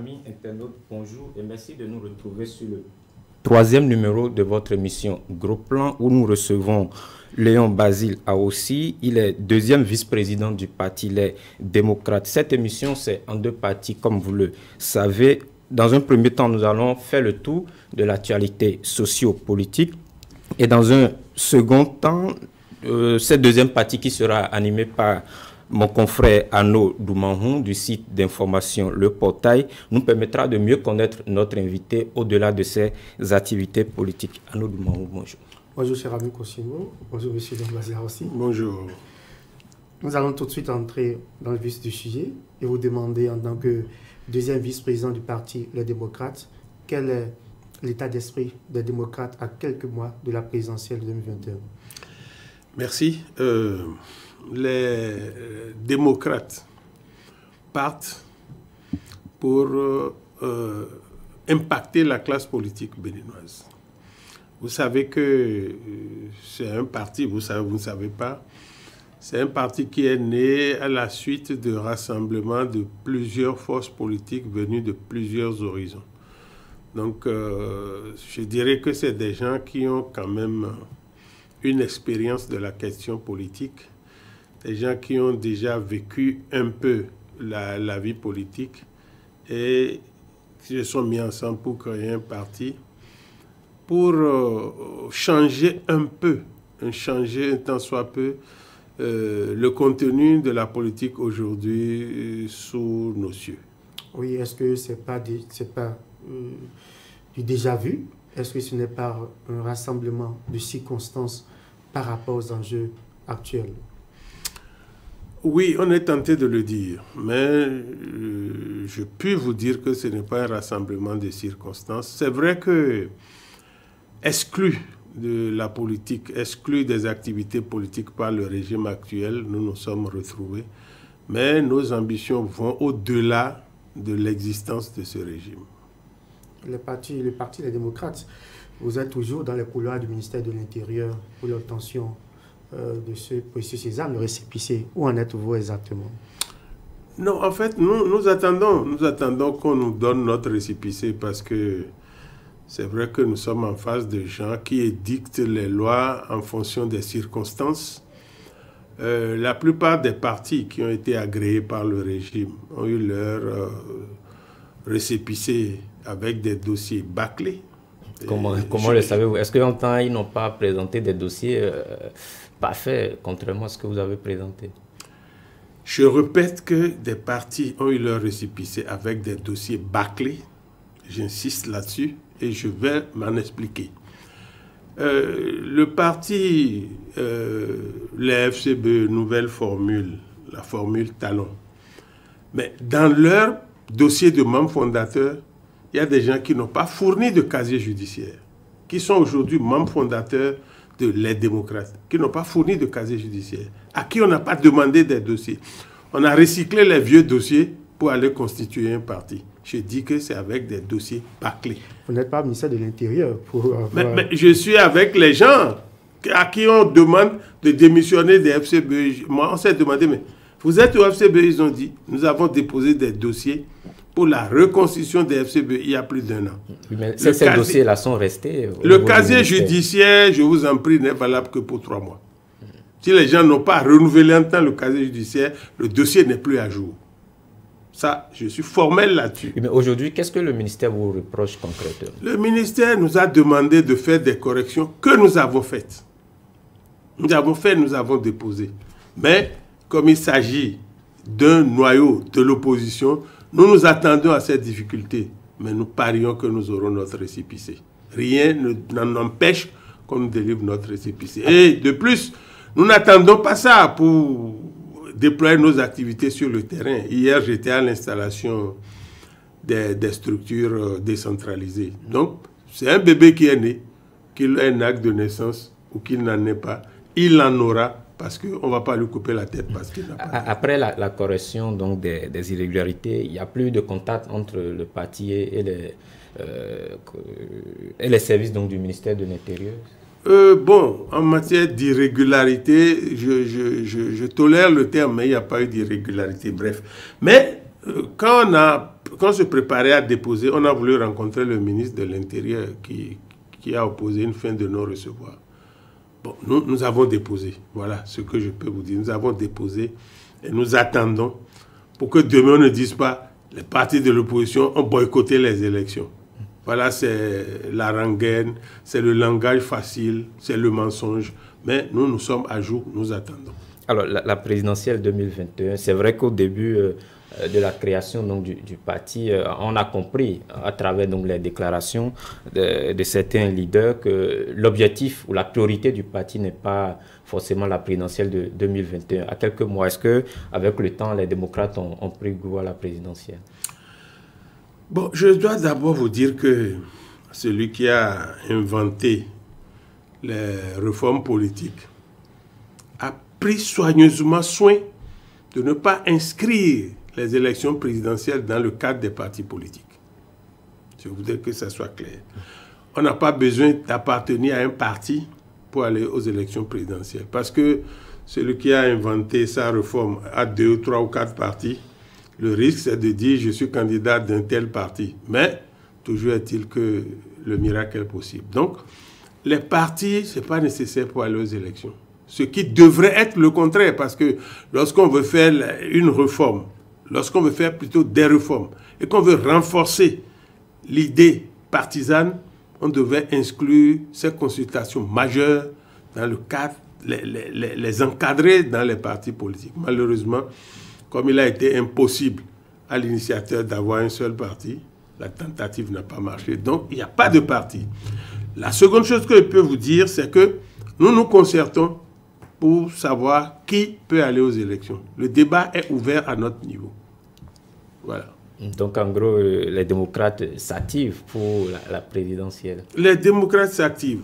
amis internautes, bonjour et merci de nous retrouver sur le troisième numéro de votre émission Gros Plan où nous recevons Léon Basile Aossi. Il est deuxième vice-président du parti Les Démocrates. Cette émission, c'est en deux parties, comme vous le savez. Dans un premier temps, nous allons faire le tour de l'actualité socio-politique. Et dans un second temps, cette deuxième partie qui sera animée par mon confrère Arnaud Doumanhou du site d'information Le Portail nous permettra de mieux connaître notre invité au-delà de ses activités politiques. Arnaud Doumanhou, bonjour. Bonjour cher ami Cosimo, bonjour monsieur Léon Basile Aossi. Bonjour. Nous allons tout de suite entrer dans le vif du sujet et vous demander en tant que deuxième vice-président du parti Les Démocrates, quel est l'état d'esprit des démocrates à quelques mois de la présidentielle 2021? Merci. Les démocrates partent pour impacter la classe politique béninoise. Vous savez que c'est un parti, vous ne savez pas, c'est un parti qui est né à la suite de rassemblements de plusieurs forces politiques venues de plusieurs horizons. Donc, je dirais que c'est des gens qui ont quand même une expérience de la question politique, des gens qui ont déjà vécu un peu la vie politique et qui se sont mis ensemble pour créer un parti, pour changer un peu, changer un tant soit peu, le contenu de la politique aujourd'hui sous nos cieux. Oui, est-ce que ce n'est pas du déjà vu? Est-ce que ce n'est pas un rassemblement de circonstances par rapport aux enjeux actuels? Oui, on est tenté de le dire, mais je puis vous dire que ce n'est pas un rassemblement de circonstances. C'est vrai que exclu de la politique, exclu des activités politiques par le régime actuel, nous nous sommes retrouvés, mais nos ambitions vont au-delà de l'existence de ce régime. Le parti Les Démocrates, vous êtes toujours dans les couloirs du ministère de l'Intérieur pour l'obtention de ce précieux sésame, le récépissé. Où en êtes-vous exactement? Non, en fait, nous attendons qu'on nous donne notre récépissé parce que c'est vrai que nous sommes en face de gens qui édictent les lois en fonction des circonstances. La plupart des partis qui ont été agréés par le régime ont eu leur récépissé avec des dossiers bâclés. Comment le savez-vous? Est-ce qu'en temps, ils n'ont pas présenté des dossiers parfaits, contrairement à ce que vous avez présenté? Je répète que des partis ont eu leur récépissé avec des dossiers bâclés. J'insiste là-dessus et je vais m'en expliquer. Le parti, les FCBE, nouvelle formule, la formule talon. Mais dans leur dossier de membres fondateurs, il y a des gens qui n'ont pas fourni de casier judiciaire, qui sont aujourd'hui membres fondateurs de Les Démocrates, qui n'ont pas fourni de casier judiciaire, à qui on n'a pas demandé des dossiers. On a recyclé les vieux dossiers pour aller constituer un parti. Je dis que c'est avec des dossiers bâclés. Vous n'êtes pas ministère de l'Intérieur pour avoir... mais je suis avec les gens à qui on demande de démissionner des FCBE. Moi, on s'est demandé, mais vous êtes au FCBE? Ils ont dit, nous avons déposé des dossiers pour la reconstitution des FCBE il y a plus d'1 an. Mais ces dossiers-là sont restés... Le casier judiciaire, je vous en prie, n'est valable que pour 3 mois. Si les gens n'ont pas renouvelé en temps le casier judiciaire, le dossier n'est plus à jour. Ça, je suis formel là-dessus. Mais aujourd'hui, qu'est-ce que le ministère vous reproche concrètement? Le ministère nous a demandé de faire des corrections que nous avons faites. Nous avons déposé. Mais comme il s'agit d'un noyau de l'opposition, nous nous attendons à cette difficulté. Mais nous parions que nous aurons notre récépissé. Rien n'en empêche qu'on nous délivre notre récépissé. Et de plus, nous n'attendons pas ça pour déployer nos activités sur le terrain. Hier, j'étais à l'installation des structures décentralisées. Donc, c'est un bébé qui est né, qu'il ait un acte de naissance ou qu'il n'en ait pas. Il en aura parce qu'on ne va pas lui couper la tête parce qu'il n'a pas. Après la correction donc, des irrégularités, il n'y a plus de contact entre le parti et les services donc, du ministère de l'Intérieur? Bon, en matière d'irrégularité, je tolère le terme, mais il n'y a pas eu d'irrégularité, bref. Mais quand on se préparait à déposer, on a voulu rencontrer le ministre de l'Intérieur qui a opposé une fin de non-recevoir. Bon, nous avons déposé. Voilà ce que je peux vous dire. Nous avons déposé et nous attendons pour que demain on ne dise pas les partis de l'opposition ont boycotté les élections. Voilà, c'est la rengaine, c'est le langage facile, c'est le mensonge. Mais nous sommes à jour, nous attendons. Alors, la présidentielle 2021, c'est vrai qu'au début de la création donc, du parti, on a compris à travers donc, les déclarations de certains leaders que l'objectif ou la priorité du parti n'est pas forcément la présidentielle de 2021. À quelques mois, est-ce qu'avec le temps, les démocrates ont pris goût à la présidentielle? Bon, je dois d'abord vous dire que celui qui a inventé les réformes politiques a pris soigneusement soin de ne pas inscrire les élections présidentielles dans le cadre des partis politiques. Je voudrais que ça soit clair. On n'a pas besoin d'appartenir à un parti pour aller aux élections présidentielles. Parce que celui qui a inventé sa réforme a 2, 3 ou 4 partis. Le risque, c'est de dire « je suis candidat d'un tel parti ». Mais toujours est-il que le miracle est possible. Donc, les partis, ce n'est pas nécessaire pour aller aux élections. Ce qui devrait être le contraire, parce que lorsqu'on veut faire une réforme, lorsqu'on veut faire plutôt des réformes, et qu'on veut renforcer l'idée partisane, on devait inclure ces consultations majeures dans le cadre, les encadrer dans les partis politiques. Malheureusement, comme il a été impossible à l'initiateur d'avoir un seul parti, la tentative n'a pas marché. Donc, il n'y a pas de parti. La seconde chose que je peux vous dire, c'est que nous nous concertons pour savoir qui peut aller aux élections. Le débat est ouvert à notre niveau. Voilà. Donc, en gros, les démocrates s'activent pour la présidentielle. Les démocrates s'activent.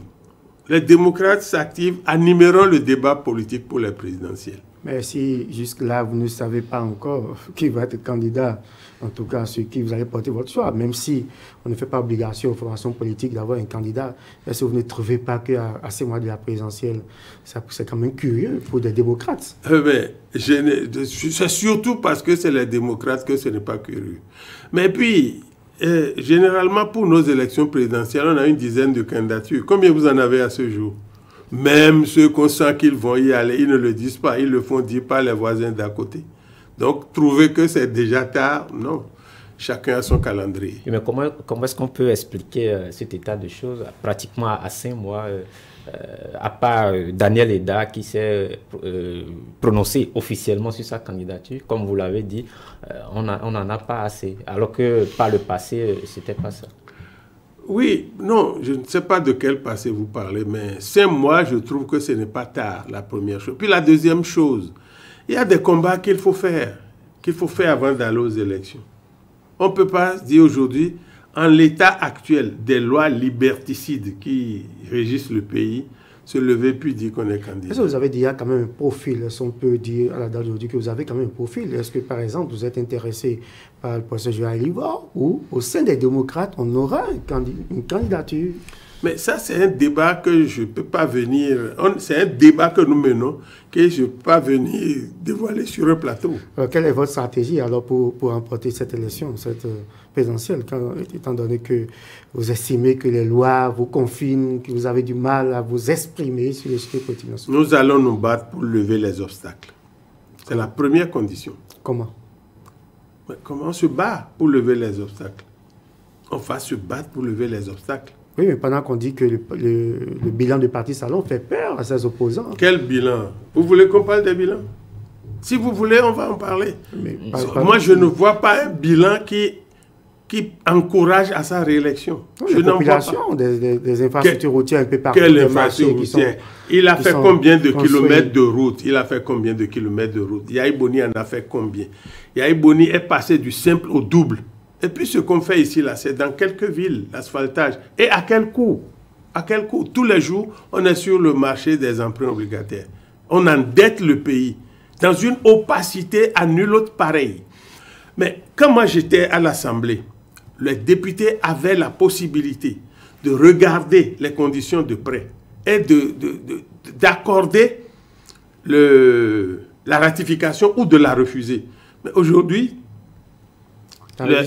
Les démocrates s'activent, animeront le débat politique pour les présidentielles. Mais si jusque-là, vous ne savez pas encore qui va être candidat, en tout cas sur qui vous allez porter votre choix, même si on ne fait pas obligation aux formations politiques d'avoir un candidat, est-ce que vous ne trouvez pas qu'à ces mois de la présidentielle, c'est quand même curieux pour des démocrates? C'est surtout parce que c'est les démocrates que ce n'est pas curieux. Mais puis, généralement, pour nos élections présidentielles, on a une dizaine de candidatures. Combien vous en avez à ce jour? Même ceux qu'on sent qu'ils vont y aller, ils ne le disent pas, ils le font dire par les voisins d'à côté. Donc, trouver que c'est déjà tard, non. Chacun a son calendrier. Mais comment est-ce qu'on peut expliquer cet état de choses pratiquement à 5 mois, à part Daniel Eda qui s'est prononcé officiellement sur sa candidature, comme vous l'avez dit, on n'en a pas assez, alors que par le passé, c'était pas ça. Oui, non, je ne sais pas de quel passé vous parlez, mais 5 mois, je trouve que ce n'est pas tard, la première chose. Puis la deuxième chose, il y a des combats qu'il faut faire avant d'aller aux élections. On ne peut pas dire aujourd'hui, en l'état actuel des lois liberticides qui régissent le pays, se lever puis dire qu'on est candidat. Est-ce que vous avez déjà quand même un profil? Est-ce qu'on peut dire à la date d'aujourd'hui que vous avez quand même un profil? Est-ce que, par exemple, vous êtes intéressé par le professeur Joël Livor ou au sein des démocrates, on aura une candidature? Mais ça, c'est un débat que je ne peux pas venir... C'est un débat que nous menons, que je ne peux pas venir dévoiler sur un plateau. Alors, quelle est votre stratégie alors pour remporter cette élection, cette présidentielle, étant donné que vous estimez que les lois vous confinent, que vous avez du mal à vous exprimer sur les sujets politiques? Nous allons nous battre pour lever les obstacles. C'est la première condition. Comment? Mais comment on se bat pour lever les obstacles? On va se battre pour lever les obstacles. Oui, mais pendant qu'on dit que le bilan du Parti Salon fait peur à ses opposants. Quel bilan? Vous voulez qu'on parle des bilans? Si vous voulez, on va en parler. Moi, je ne vois pas un bilan qui encourage à sa réélection. La population, des infrastructures routières un peu partout. Quelle infrastructure routière? Il a fait combien de kilomètres de route? Il a fait combien de kilomètres de route? Yahi Boni en a fait combien? Yahi Boni est passé du simple au double. Et puis ce qu'on fait ici, là, c'est dans quelques villes, l'asphaltage. Et à quel coût? À quel coût? Tous les jours, on est sur le marché des emprunts obligataires. On endette le pays dans une opacité à nul autre pareil. Mais quand moi j'étais à l'Assemblée, les députés avaient la possibilité de regarder les conditions de prêt et d'accorder la ratification ou de la refuser. Mais aujourd'hui,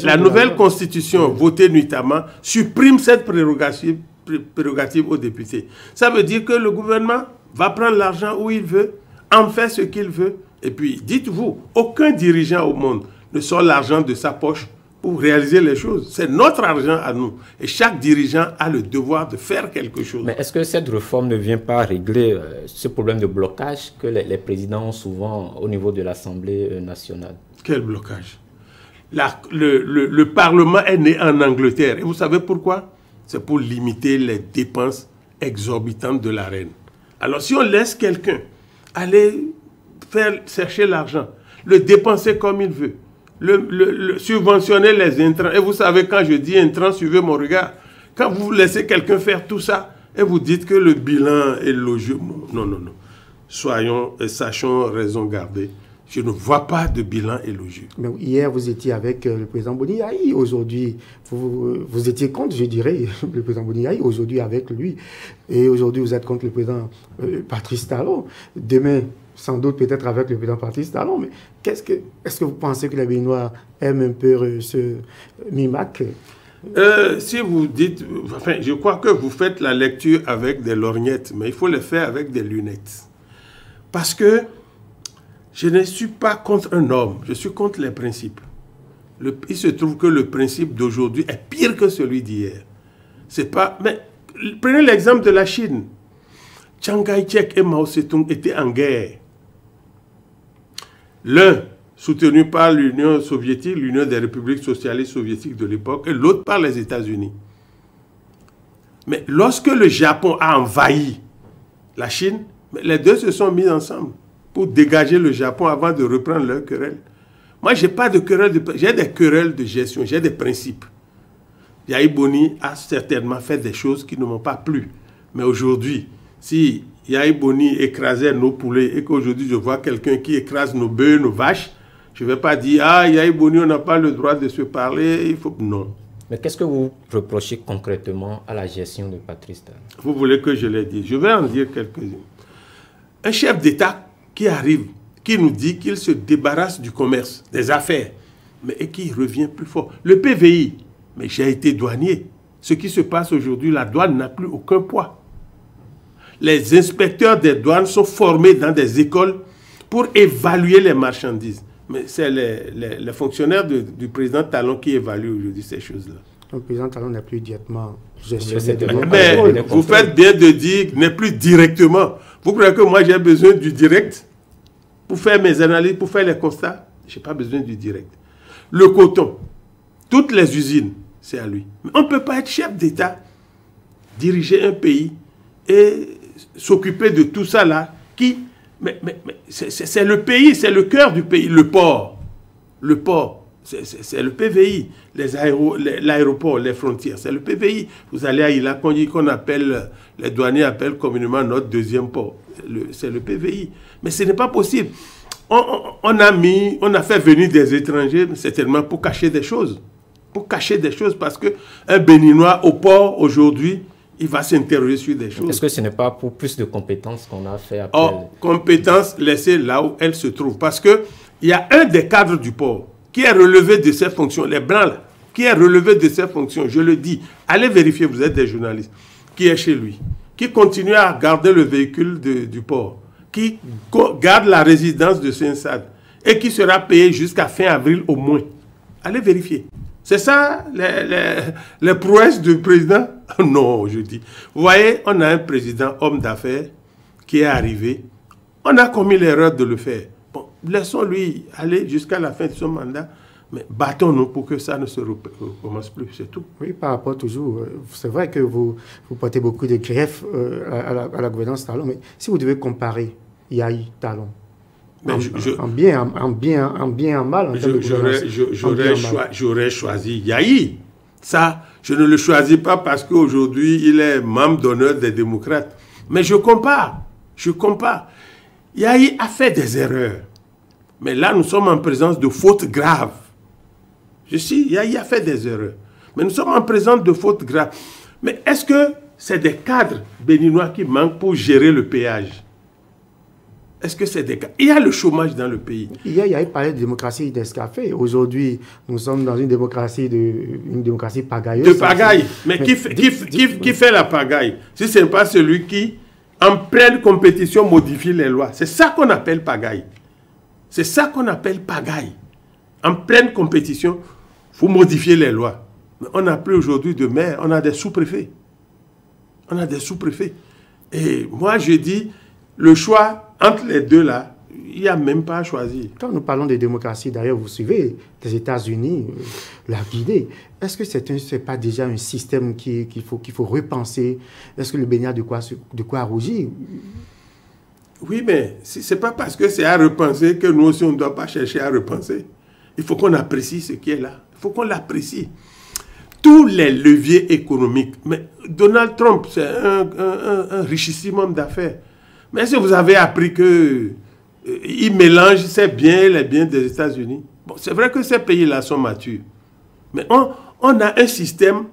La nouvelle constitution votée nuitamment supprime cette prérogative aux députés. Ça veut dire que le gouvernement va prendre l'argent où il veut, en fait ce qu'il veut. Et puis, dites-vous, aucun dirigeant au monde ne sort l'argent de sa poche pour réaliser les choses. C'est notre argent à nous. Et chaque dirigeant a le devoir de faire quelque chose. Mais est-ce que cette réforme ne vient pas régler ce problème de blocage que les présidents ont souvent au niveau de l'Assemblée nationale? Quel blocage? Le Parlement est né en Angleterre. Et vous savez pourquoi? C'est pour limiter les dépenses exorbitantes de la reine. Alors si on laisse quelqu'un aller chercher l'argent, le dépenser comme il veut, subventionner les intrants. Et vous savez, quand je dis intrants, suivez mon regard. Quand vous laissez quelqu'un faire tout ça, et vous dites que le bilan est élogieux. Non, non, non. Sachons raison garder. Je ne vois pas de bilan élogieux. Mais hier, vous étiez avec le président Boni Yayi. Aujourd'hui, vous étiez contre, je dirais, le président Boni Yayi. Aujourd'hui, avec lui. Et aujourd'hui, vous êtes contre le président Patrice Talon. Demain, sans doute peut-être avec le président Patrice Talon. Mais est-ce que vous pensez que les Béninois aiment un peu ce MIMAC? Si vous dites... Enfin, je crois que vous faites la lecture avec des lorgnettes, mais il faut le faire avec des lunettes. Parce que je ne suis pas contre un homme, je suis contre les principes. Il se trouve que le principe d'aujourd'hui est pire que celui d'hier. C'est pas... Mais prenez l'exemple de la Chine. Chiang Kai-shek et Mao Tse-tung étaient en guerre. L'un soutenu par l'Union soviétique, l'Union des républiques socialistes soviétiques de l'époque, et l'autre par les États-Unis. Mais lorsque le Japon a envahi la Chine, les deux se sont mis ensemble pour dégager le Japon avant de reprendre leur querelle. Moi, je n'ai pas de querelle, j'ai des querelles de gestion, j'ai des principes. Yayi Boni a certainement fait des choses qui ne m'ont pas plu. Mais aujourd'hui, si Yayi Boni écrasait nos poulets et qu'aujourd'hui je vois quelqu'un qui écrase nos bœufs, nos vaches, je ne vais pas dire « Ah, Yayi Boni, on n'a pas le droit de se parler. » Il faut... Non. Mais qu'est-ce que vous reprochez concrètement à la gestion de Patrice Talon? Vous voulez que je les dise? Je vais en dire quelques-unes. Un chef d'État qui arrive, qui nous dit qu'il se débarrasse du commerce, des affaires, mais et qui revient plus fort. Le PVI, mais j'ai été douanier. Ce qui se passe aujourd'hui, la douane n'a plus aucun poids. Les inspecteurs des douanes sont formés dans des écoles pour évaluer les marchandises. Mais c'est les fonctionnaires du président Talon qui évaluent aujourd'hui ces choses-là. Le président Talon n'est plus directement gestionnaire de mais vous faites bien de dire n'est plus directement. Vous croyez que moi j'ai besoin du direct pour faire mes analyses, pour faire les constats? Je n'ai pas besoin du direct. Le coton, toutes les usines, c'est à lui. Mais on ne peut pas être chef d'État, diriger un pays et s'occuper de tout ça là qui... Mais c'est le pays, c'est le cœur du pays, le port. Le port, c'est le PVI. L'aéroport, les frontières, c'est le PVI. Vous allez à Ilakonji, qu'on appelle, les douaniers appellent communément notre deuxième port. C'est le PVI. Mais ce n'est pas possible. On a fait venir des étrangers, certainement pour cacher des choses. Pour cacher des choses, parce qu'un Béninois au port, aujourd'hui, il va s'interroger sur des choses. Est-ce que ce n'est pas pour plus de compétences qu'on a fait appel? Oh, compétences laissées là où elles se trouvent. Parce qu'il y a un des cadres du port qui est relevé de ses fonctions, les blancs là, qui est relevé de ses fonctions, je le dis, allez vérifier, vous êtes des journalistes, qui est chez lui, qui continue à garder le véhicule du port, qui garde la résidence de Saint-Sad et qui sera payé jusqu'à fin avril au moins. Allez vérifier. C'est ça les prouesses du président? Non, je dis. Vous voyez, on a un président homme d'affaires qui est arrivé. On a commis l'erreur de le faire. Bon, laissons-lui aller jusqu'à la fin de son mandat, mais battons-nous pour que ça ne se recommence plus, c'est tout. Oui, par rapport toujours, c'est vrai que vous portez beaucoup de griefs à la gouvernance Talon, mais si vous devez comparer Yayi Talon, en bien, en mal, j'aurais choisi Yayi. Ça, je ne le choisis pas parce qu'aujourd'hui, il est membre d'honneur des démocrates. Mais je compare. Yayi a fait des erreurs. Mais là, nous sommes en présence de fautes graves. Yayi a fait des erreurs. Mais nous sommes en présence de fautes graves. Mais est-ce que c'est des cadres béninois qui manquent pour gérer le péage? Est-ce que c'est des cas? Il y a le chômage dans le pays. Hier, il y avait parlé de démocratie d'escafé. Aujourd'hui, nous sommes dans une démocratie pagailleuse. De pagaille. Mais qui fait la pagaille? Si ce n'est pas celui qui, en pleine compétition, modifie les lois. C'est ça qu'on appelle pagaille. C'est ça qu'on appelle pagaille. En pleine compétition, il faut modifier les lois. Mais on n'a plus aujourd'hui de maire, on a des sous-préfets. On a des sous-préfets. Et moi, je dis, le choix entre les deux là, il n'y a même pas à choisir. Quand nous parlons de démocratie, d'ailleurs, vous suivez les États-Unis, la Guinée. Est-ce que c'est pas déjà un système qu'il faut repenser? Est-ce que le Bénin a de quoi rougir? Oui, mais ce n'est pas parce que c'est à repenser que nous aussi, on ne doit pas chercher à repenser. Il faut qu'on apprécie ce qui est là. Il faut qu'on l'apprécie. Tous les leviers économiques. Mais Donald Trump, c'est un richissime homme d'affaires. Mais est-ce que vous avez appris qu'il mélange ses biens et les biens des États-Unis? Bon, c'est vrai que ces pays-là sont matures. Mais on a un système,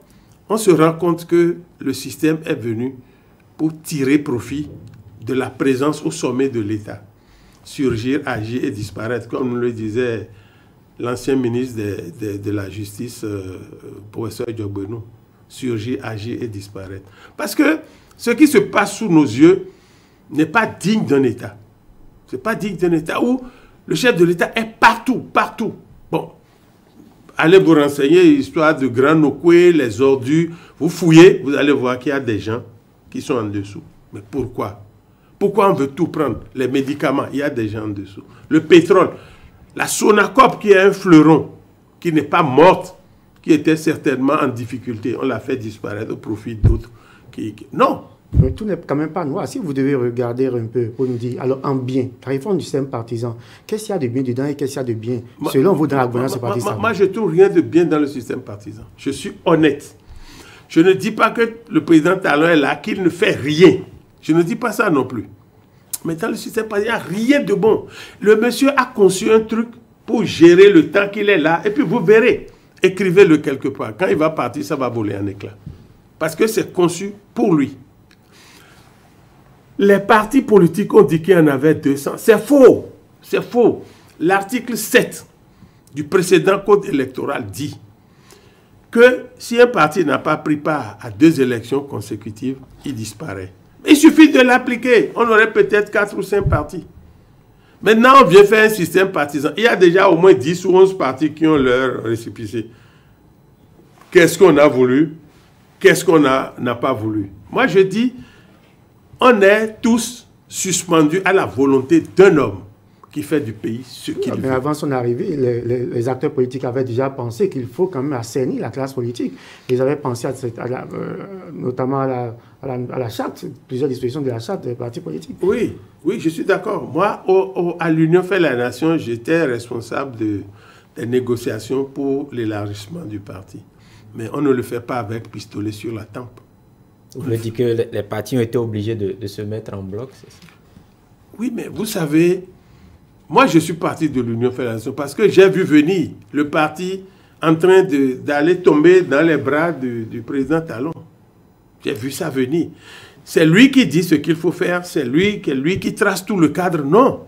on se rend compte que le système est venu pour tirer profit de la présence au sommet de l'État. Surgir, agir et disparaître, comme le disait l'ancien ministre de la Justice, professeur Diogbenou. Surgir, agir et disparaître. Parce que ce qui se passe sous nos yeux n'est pas digne d'un État. Ce n'est pas digne d'un État où le chef de l'État est partout, partout. Bon, allez vous renseigner, histoire de Grand Nokoué, les ordures. Vous fouillez, vous allez voir qu'il y a des gens qui sont en dessous. Mais pourquoi? Pourquoi on veut tout prendre? Les médicaments, il y a des gens en dessous. Le pétrole, la Sonacop qui est un fleuron, qui n'est pas morte, qui était certainement en difficulté. On l'a fait disparaître au profit d'autres. Non. Mais tout n'est quand même pas noir. Si vous devez regarder un peu pour nous dire, alors en bien, la réforme du système partisan, qu'est-ce qu'il y a de bien dedans et qu'est-ce qu'il y a de bien selon vous dans la gouvernance partisane? Moi, je ne trouve rien de bien dans le système partisan. Je suis honnête. Je ne dis pas que le président Talon est là, qu'il ne fait rien. Je ne dis pas ça non plus. Mais dans le système partisan, il n'y a rien de bon. Le monsieur a conçu un truc pour gérer le temps qu'il est là. Et puis vous verrez, écrivez-le quelque part. Quand il va partir, ça va voler en éclats. Parce que c'est conçu pour lui. Les partis politiques ont dit qu'il y en avait 200. C'est faux. C'est faux. L'article 7 du précédent code électoral dit que si un parti n'a pas pris part à 2 élections consécutives, il disparaît. Il suffit de l'appliquer. On aurait peut-être 4 ou 5 partis. Maintenant, on vient faire un système partisan. Il y a déjà au moins 10 ou 11 partis qui ont leur récépissé. Qu'est-ce qu'on a voulu? Qu'est-ce qu'on n'a pas voulu? Moi, je dis, on est tous suspendus à la volonté d'un homme qui fait du pays ce qu'il veut. Mais avant son arrivée, les acteurs politiques avaient déjà pensé qu'il faut quand même assainir la classe politique. Ils avaient pensé notamment à la charte, plusieurs dispositions de la charte des partis politiques. Oui, oui, je suis d'accord. Moi, à l'Union fait la Nation, j'étais responsable des négociations pour l'élargissement du parti. Mais on ne le fait pas avec pistolet sur la tempe. Vous me dites que les partis ont été obligés de se mettre en bloc, c'est ça? Oui, mais vous savez, moi je suis parti de l'Union fait la Nation parce que j'ai vu venir le parti en train d'aller tomber dans les bras du président Talon. J'ai vu ça venir. C'est lui qui dit ce qu'il faut faire, c'est lui qui trace tout le cadre. Non,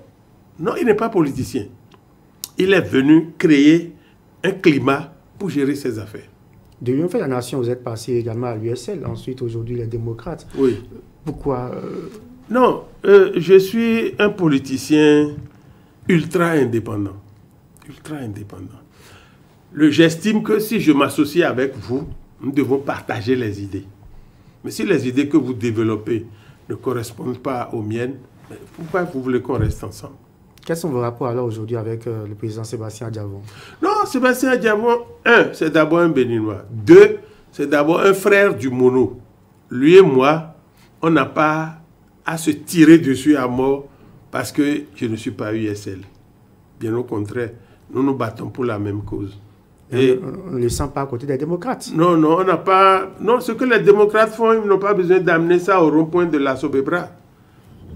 non, il n'est pas politicien. Il est venu créer un climat pour gérer ses affaires. De l'Union fait la Nation, vous êtes passé également à l'USL, ensuite aujourd'hui les démocrates. Oui. Pourquoi Non, je suis un politicien ultra indépendant. Ultra indépendant. J'estime que si je m'associe avec vous, nous devons partager les idées. Mais si les idées que vous développez ne correspondent pas aux miennes, pourquoi vous voulez qu'on reste ensemble? Quels sont vos rapports alors aujourd'hui avec le président Sébastien Adjavon? Non, Sébastien Adjavon, 1, c'est d'abord un Béninois. 2, c'est d'abord un frère du Mono. Lui et moi, on n'a pas à se tirer dessus à mort parce que je ne suis pas USL. Bien au contraire, nous nous battons pour la même cause. Et on ne le sent pas à côté des démocrates. Non, non, on n'a pas... Non, ce que les démocrates font, ils n'ont pas besoin d'amener ça au rond-point de la Sobebra.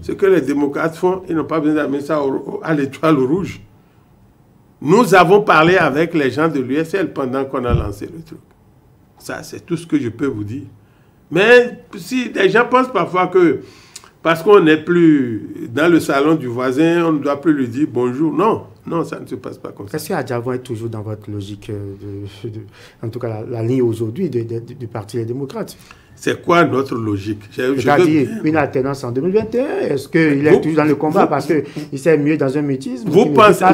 Ce que les démocrates font, ils n'ont pas besoin d'amener ça à l'étoile rouge. Nous avons parlé avec les gens de l'USL pendant qu'on a lancé le truc. Ça, c'est tout ce que je peux vous dire. Mais si les gens pensent parfois que parce qu'on n'est plus dans le salon du voisin, on ne doit plus lui dire bonjour. Non, non, ça ne se passe pas comme ça. Est-ce que Adjavon est toujours dans votre logique, en tout cas la ligne aujourd'hui du Parti des démocrates? C'est quoi notre logique? C'est-à-dire une alternance en 2021. Est-ce qu'il est toujours dans le combat parce qu'il sait mieux dans un mutisme? Vous pensez,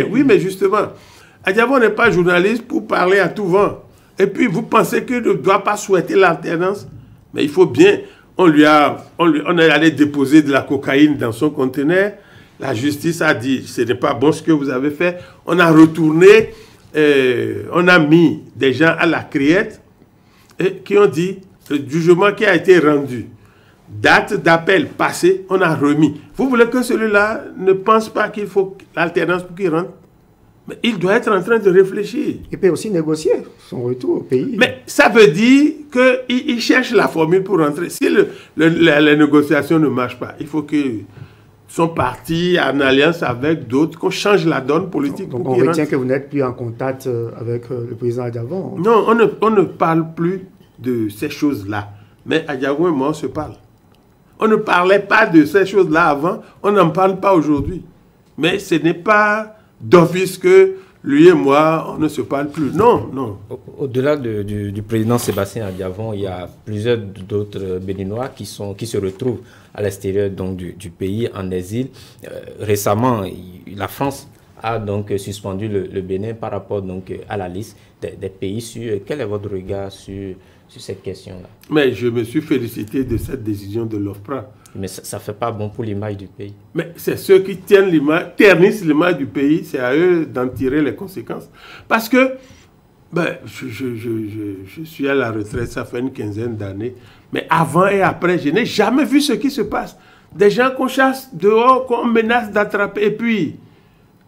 oui, mais justement, Adjavon n'est pas journaliste pour parler à tout vent. Et puis vous pensez qu'il ne doit pas souhaiter l'alternance? Mais il faut bien, on est allé déposer de la cocaïne dans son conteneur. La justice a dit, ce n'est pas bon ce que vous avez fait. On a retourné, on a mis des gens à la criette et qui ont dit, le jugement qui a été rendu, date d'appel passée, on a remis. Vous voulez que celui-là ne pense pas qu'il faut l'alternance pour qu'il rentre? Mais il doit être en train de réfléchir. Il peut aussi négocier son retour au pays. Mais ça veut dire qu'il cherche la formule pour rentrer. Si les négociations ne marchent pas, il faut que son parti en alliance avec d'autres, qu'on change la donne politique. Donc on retient que vous n'êtes plus en contact avec le président Adjavon. Non, on ne parle plus de ces choses-là. Mais Adjavon et moi, on se parle. On ne parlait pas de ces choses-là avant, on n'en parle pas aujourd'hui. Mais ce n'est pas d'office que lui et moi, on ne se parle plus. Non, non. Au-delà du président Sébastien Adjavon, il y a plusieurs d'autres Béninois qui se retrouvent à l'extérieur du pays, en exil. Récemment, la France a donc suspendu le Bénin par rapport donc à la liste des pays sûrs. Quel est votre regard sur cette question-là? Mais je me suis félicité de cette décision de l'OFPRA. Mais ça ne fait pas bon pour l'image du pays. Mais c'est ceux qui ternissent l'image du pays, c'est à eux d'en tirer les conséquences. Parce que je suis à la retraite, ça fait une quinzaine d'années. Mais avant et après, je n'ai jamais vu ce qui se passe. Des gens qu'on chasse dehors, qu'on menace d'attraper. Et puis,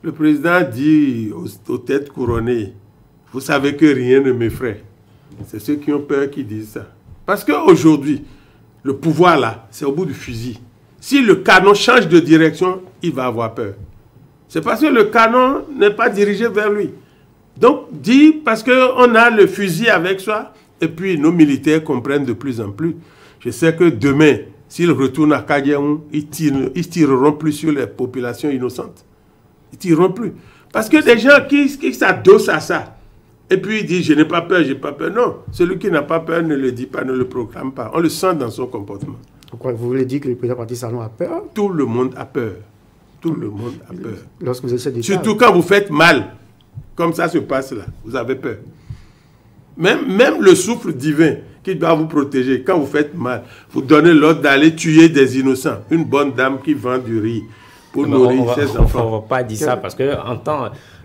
le président dit aux têtes couronnées, vous savez que rien ne m'effraie. C'est ceux qui ont peur qui disent ça. Parce qu'aujourd'hui, le pouvoir là, c'est au bout du fusil. Si le canon change de direction, il va avoir peur. C'est parce que le canon n'est pas dirigé vers lui. Donc, parce qu'on a le fusil avec soi, et puis nos militaires comprennent de plus en plus. Je sais que demain, s'ils retournent à Kadiaou, ils tireront plus sur les populations innocentes. Ils tireront plus. Parce que des gens qui s'adossent à ça, et puis il dit, je n'ai pas peur, je n'ai pas peur. Non, celui qui n'a pas peur ne le dit pas, ne le proclame pas. On le sent dans son comportement. Pourquoi vous voulez dire que le président Patrice Talon a peur? Tout le monde a peur. Tout le monde a peur. Lorsque vous êtes surtout quand vous faites mal, comme ça se passe là, vous avez peur. Même le souffle divin qui doit vous protéger, quand vous faites mal, vous donnez l'ordre d'aller tuer des innocents. Une bonne dame qui vend du riz pour nourrir ses enfants. On ne va pas dire ça parce que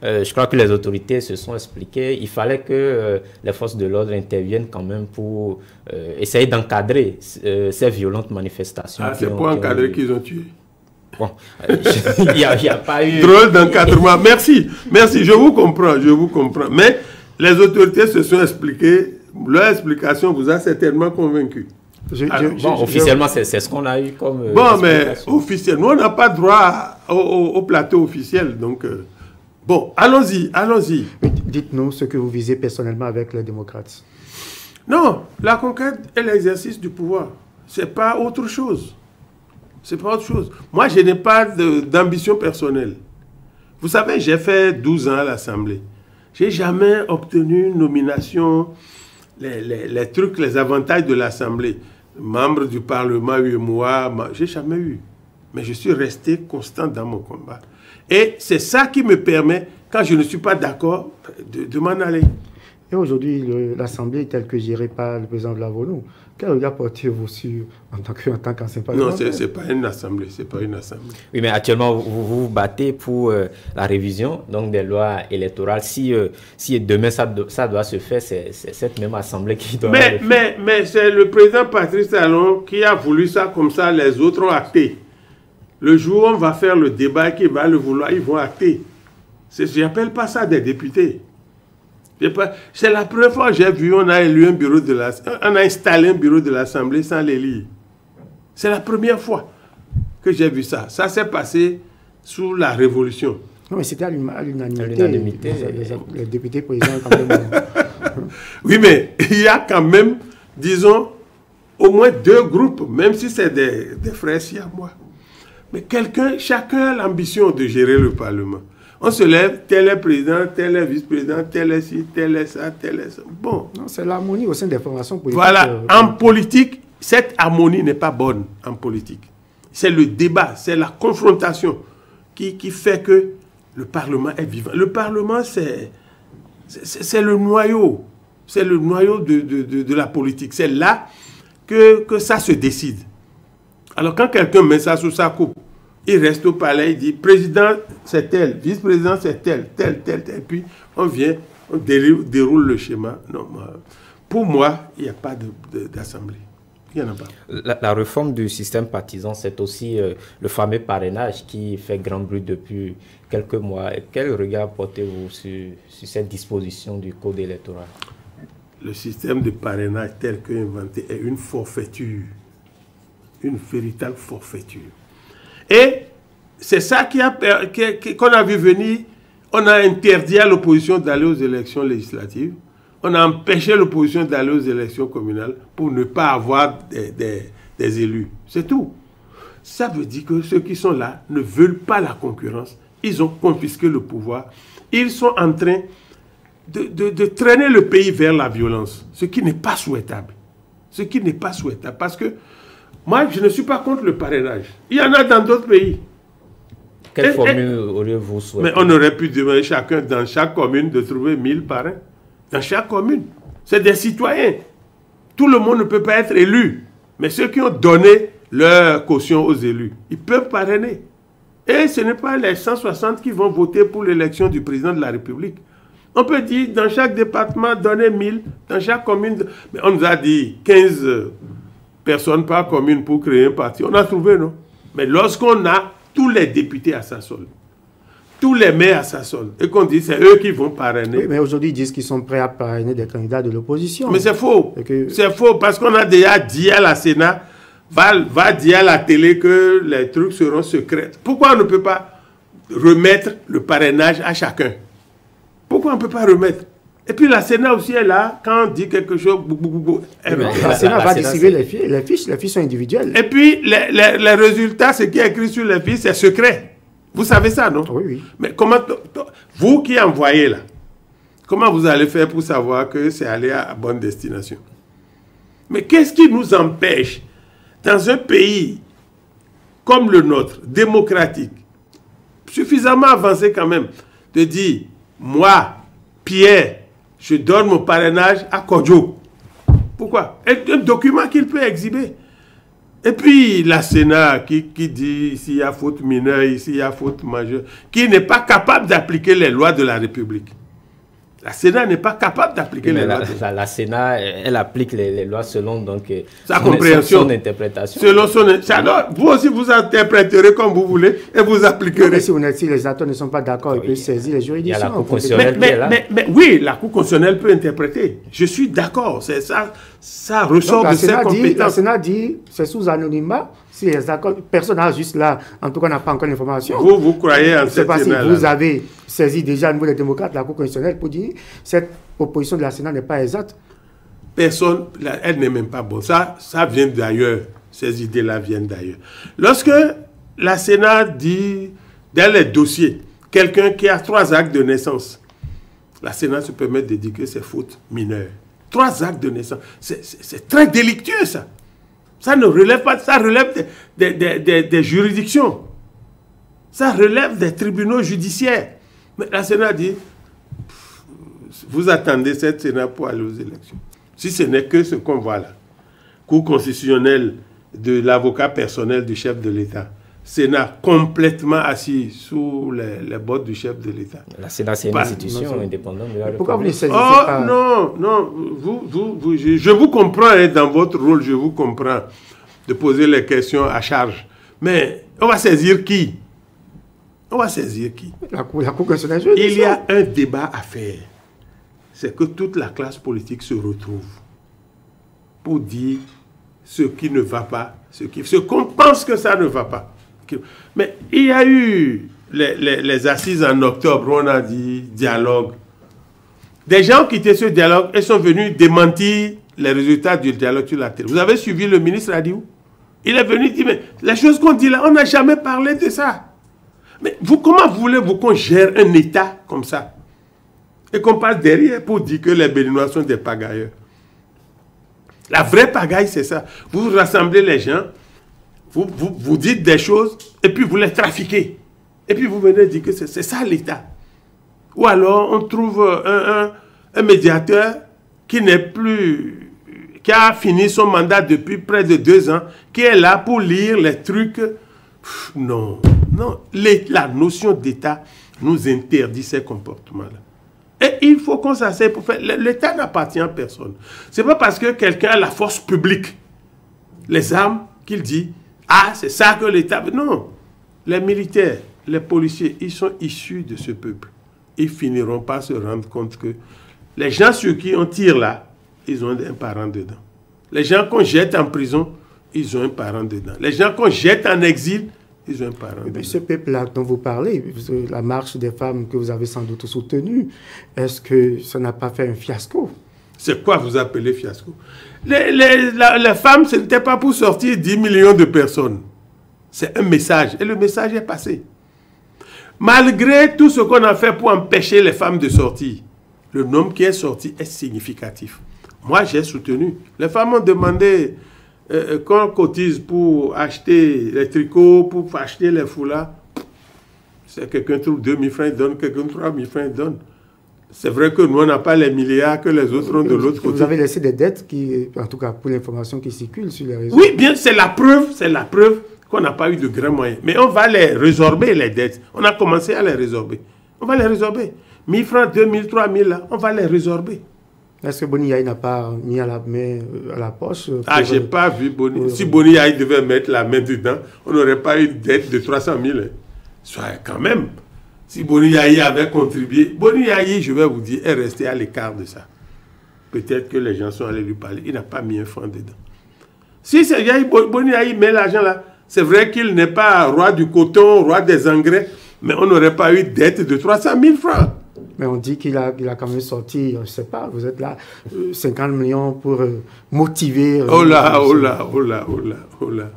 je crois que les autorités se sont expliquées. Il fallait que les forces de l'ordre interviennent quand même pour essayer d'encadrer ces violentes manifestations. Ah, c'est pour encadrer qu'ils ont tué. Bon, il n'y a pas eu... Drôle d'encadrement. Merci, je vous comprends. Mais les autorités se sont expliquées. Leur explication vous a certainement convaincu. Officiellement, c'est ce qu'on a eu comme... mais officiellement, on n'a pas droit au plateau officiel. Donc, bon, allons-y. Dites-nous ce que vous visez personnellement avec les démocrates. Non, la conquête est l'exercice du pouvoir. Ce n'est pas autre chose. Moi, je n'ai pas d'ambition personnelle. Vous savez, j'ai fait 12 ans à l'Assemblée. Je n'ai jamais obtenu une nomination, les trucs, les avantages de l'Assemblée. Membre du Parlement, moi, je n'ai jamais eu. Mais je suis resté constant dans mon combat. Et c'est ça qui me permet, quand je ne suis pas d'accord, de m'en aller. Et aujourd'hui, l'Assemblée telle que gérée par le président de la Volo, quel regard portez-vous sur en tant qu'ancien parlementaire? Non, c'est pas une assemblée, Oui, mais actuellement, vous vous battez pour la révision donc des lois électorales. Si demain ça doit se faire, c'est cette même assemblée qui doit... Mais c'est le président Patrice Talon qui a voulu ça comme ça, les autres ont acté. Le jour où on va faire le débat qui va le vouloir, ils vont acter. Je n'appelle pas ça des députés. C'est la première fois que j'ai vu, on a installé un bureau de l'Assemblée sans les lire. C'est la première fois que j'ai vu ça. Ça s'est passé sous la Révolution. Non, mais c'était à l'unanimité. Les députés présidents quand même. Oui, mais il y a quand même, disons, au moins 2 groupes, même si c'est des frères siamois. Mais chacun a l'ambition de gérer le Parlement. On se lève, tel est président, tel est vice-président, tel est ci, tel est ça, tel est ça. Bon. C'est l'harmonie au sein des formations politiques. Voilà, en politique, cette harmonie n'est pas bonne en politique. C'est le débat, c'est la confrontation qui fait que le Parlement est vivant. Le Parlement, c'est le noyau. C'est le noyau de la politique. C'est là que ça se décide. Alors quand quelqu'un met ça sous sa coupe, il reste au palais, il dit président c'est tel, vice-président c'est tel. Et puis on vient, on déroule le schéma. Non, pour moi, il n'y a pas d'assemblée. Il n'y en a pas. La réforme du système partisan, c'est aussi le fameux parrainage qui fait grand bruit depuis quelques mois. Quel regard portez-vous sur cette disposition du code électoral? Le système de parrainage tel qu'inventé est une forfaiture. Une véritable forfaiture. Et c'est ça qu'on a vu venir. On a interdit à l'opposition d'aller aux élections législatives. On a empêché l'opposition d'aller aux élections communales pour ne pas avoir des élus. C'est tout. Ça veut dire que ceux qui sont là ne veulent pas la concurrence. Ils ont confisqué le pouvoir. Ils sont en train de traîner le pays vers la violence. Ce qui n'est pas souhaitable. Ce qui n'est pas souhaitable. Parce que moi, je ne suis pas contre le parrainage. Il y en a dans d'autres pays. Quelle formule auriez-vous souhaité? Mais on aurait pu demander chacun, dans chaque commune, de trouver 1000 parrains. Dans chaque commune. C'est des citoyens. Tout le monde ne peut pas être élu. Mais ceux qui ont donné leur caution aux élus, ils peuvent parrainer. Et ce n'est pas les 160 qui vont voter pour l'élection du président de la République. On peut dire, dans chaque département, donner 1000. Dans chaque commune. Mais on nous a dit 15 personnes par commune pour créer un parti. On a trouvé, non? Mais lorsqu'on a tous les députés à Sassol, tous les maires à Sassol, et qu'on dit c'est eux qui vont parrainer. Oui, mais aujourd'hui, ils disent qu'ils sont prêts à parrainer des candidats de l'opposition. Mais c'est faux. C'est faux parce qu'on a déjà dit à la Sénat, va dire à la télé que les trucs seront secrets. Pourquoi on ne peut pas remettre le parrainage à chacun? Pourquoi on ne peut pas remettre? Et puis la Sénat aussi est là, quand on dit quelque chose, la Sénat va distribuer les fiches sont individuelles. Et puis les résultats, ce qui est écrit sur les fiches, c'est secret. Vous savez ça, non? Oui, oui. Mais comment, vous qui envoyez là, comment vous allez faire pour savoir que c'est allé à bonne destination? Mais qu'est-ce qui nous empêche, dans un pays comme le nôtre, démocratique, suffisamment avancé quand même, de dire, moi, Pierre, je donne mon parrainage à Kodjo. Pourquoi? Un document qu'il peut exhiber. Et puis la Sénat qui dit s'il y a faute mineure, ici il y a faute majeure, qui n'est pas capable d'appliquer les lois de la République. La Sénat n'est pas capable d'appliquer les lois. La Sénat, elle applique les lois selon donc, sa compréhension, son interprétation. Selon alors, vous aussi, vous interpréterez comme vous voulez et vous appliquerez. Mais si les acteurs ne sont pas d'accord, ils peuvent saisir les juridictions. Il y a la Cour constitutionnelle qui est là. Mais oui, la Cour constitutionnelle peut interpréter. Je suis d'accord. Ça ressort de ses compétences. La Sénat dit c'est sous anonymat. Si les accords, personne n'a juste là, en tout cas, n'a pas encore l'information. Vous croyez en cette Sénat? Je ne sais pas si vous avez saisi déjà au niveau des démocrates la Cour constitutionnelle pour dire que cette opposition de la Sénat n'est pas exacte. Personne, elle n'est même pas bonne. Ça vient d'ailleurs. Ces idées-là viennent d'ailleurs. Lorsque la Sénat dit, dans les dossiers, quelqu'un qui a 3 actes de naissance, la Sénat se permet de dire que c'est faute mineure. 3 actes de naissance. C'est très délictueux, ça. Ça ne relève pas, ça relève des juridictions. Ça relève des tribunaux judiciaires. Mais la Sénat dit, vous attendez cette Sénat pour aller aux élections. Si ce n'est que ce qu'on voit là. Cour constitutionnelle de l'avocat personnel du chef de l'État. Sénat complètement assis sous les bottes du chef de l'État. La Sénat, c'est une institution indépendante de la République. Pourquoi vous ne saisissez pas? Non, je vous comprends, hein, dans votre rôle, je vous comprends de poser les questions à charge. Mais on va saisir qui? On va saisir qui? La Cour constitutionnelle. Il y a un débat à faire. C'est que toute la classe politique se retrouve pour dire ce qui ne va pas, ce qu'on pense que ça ne va pas. Mais il y a eu les assises en octobre, on a dit dialogue. Des gens ont quitté ce dialogue et sont venus démentir les résultats du dialogue sur la télé. Vous avez suivi le ministre Radiou? Il est venu dire, mais les choses qu'on dit là, on n'a jamais parlé de ça. Mais vous, comment voulez-vous qu'on gère un État comme ça? Et qu'on passe derrière pour dire que les Béninois sont des pagailleurs. La vraie pagaille, c'est ça. Vous rassemblez les gens, vous dites des choses, et puis vous les trafiquez. Et puis vous venez dire que c'est ça l'État. Ou alors on trouve un médiateur qui n'est plus, qui a fini son mandat depuis près de 2 ans, qui est là pour lire les trucs. Non, non. La notion d'État nous interdit ces comportements-là. Et il faut qu'on s'asseye pour faire. L'État n'appartient à personne. Ce n'est pas parce que quelqu'un a la force publique, les armes, qu'il dit, ah, c'est ça que l'État... Non. Les militaires, les policiers, ils sont issus de ce peuple. Ils finiront par se rendre compte que les gens sur qui on tire là, ils ont un parent dedans. Les gens qu'on jette en prison, ils ont un parent dedans. Les gens qu'on jette en exil, ils ont un parent dedans. Ce peuple-là dont vous parlez, la marche des femmes que vous avez sans doute soutenue, est-ce que ça n'a pas fait un fiasco? C'est quoi vous appelez fiasco? Les femmes, ce n'était pas pour sortir 10 millions de personnes. C'est un message. Et le message est passé. Malgré tout ce qu'on a fait pour empêcher les femmes de sortir, le nombre qui est sorti est significatif. Moi, j'ai soutenu. Les femmes ont demandé qu'on cotise pour acheter les tricots, pour acheter les foulards. C'est quelqu'un trouve 2 000 francs, il donne. Quelqu'un 3 000 francs, il donne. C'est vrai que nous, on n'a pas les milliards que les autres ont de l'autre côté. Vous avez laissé des dettes qui, en tout cas pour l'information qui circule sur les réseaux. Oui, bien, c'est la preuve qu'on n'a pas eu de grands moyens. Mais on va les résorber, les dettes. On a commencé à les résorber. On va les résorber. 1 000 francs, 2 000, 3 000, là, on va les résorber. Est-ce que Boni Yaye n'a pas mis à la main à la poche Ah, je n'ai pas vu Boni. Si Boni Yaye devait mettre la main dedans, on n'aurait pas eu de dette de 300 000. Soit quand même. Si Boni Yaye avait contribué, Boni Yaye, je vais vous dire, est resté à l'écart de ça. Peut-être que les gens sont allés lui parler. Il n'a pas mis un franc dedans. Si Boni Yaye met l'argent là, c'est vrai qu'il n'est pas roi du coton, roi des engrais, mais on n'aurait pas eu de dette de 300 000 francs. Mais on dit qu'il a quand même sorti, je ne sais pas, vous êtes là, 50 millions pour motiver... Oh là, oh là, oh là, oh là, oh là,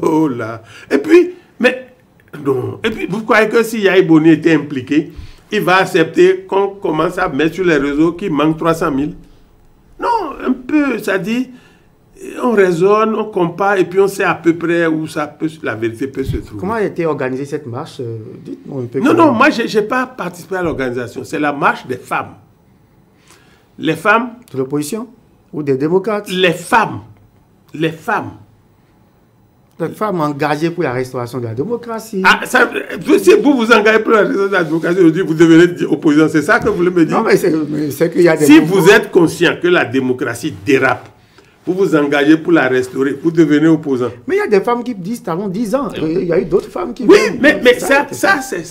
oh là. Et puis, mais, non. Et puis, vous croyez que si Yaye Boni était impliqué, il va accepter qu'on commence à mettre sur les réseaux qu'il manque 300 000? Non, un peu, ça dit... On raisonne, on compare et puis on sait à peu près où la vérité peut se trouver. Comment a été organisée cette marche? Dites-moi un peu. Non, moi je n'ai pas participé à l'organisation. C'est la marche des femmes. Les femmes... De l'opposition? Ou des démocrates? Les femmes. Les femmes. Les femmes engagées pour la restauration de la démocratie. Ah, si vous vous engagez pour la restauration de la démocratie, aujourd'hui vous devenez opposant. C'est ça que vous voulez me dire? Non, mais c'est qu'il y a des... Si vous êtes conscient que la démocratie dérape, vous vous engagez pour la restaurer, vous devenez opposant. Mais il y a des femmes qui disent, avant 10 ans, il y a eu d'autres femmes qui... Oui, mais ça c'est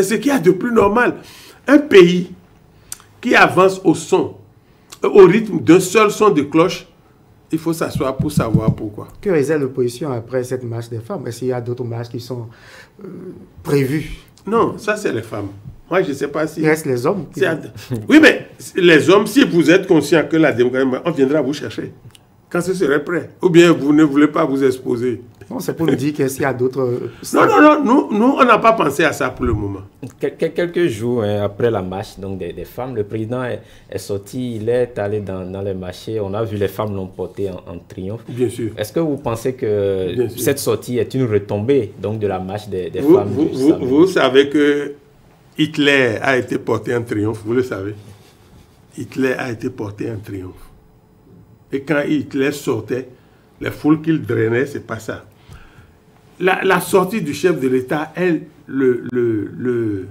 ce qu'il y a de plus normal. Un pays qui avance au rythme d'un seul son de cloche, il faut s'asseoir pour savoir pourquoi. Que réserve l'opposition après cette marche des femmes? Est-ce qu'il y a d'autres marches qui sont prévues? Non, ça c'est les femmes. Moi, je ne sais pas si... Il reste les hommes. Oui, mais les hommes, si vous êtes conscient que la démocratie, on viendra vous chercher. Quand ce serait prêt. Ou bien vous ne voulez pas vous exposer. Non, c'est pour nous dire qu'il y a d'autres... Non, nous, on n'a pas pensé à ça pour le moment. Quelques jours après la marche donc des femmes, le président est sorti, il est allé dans les marchés. On a vu les femmes l'ont porté en triomphe. Bien sûr. Est-ce que vous pensez que cette sortie est une retombée donc, de la marche des femmes? Vous savez que Hitler a été porté en triomphe, vous le savez. Hitler a été porté en triomphe. Et quand Hitler sortait, les foules qu'il drainait, c'est pas ça. La sortie du chef de l'État est le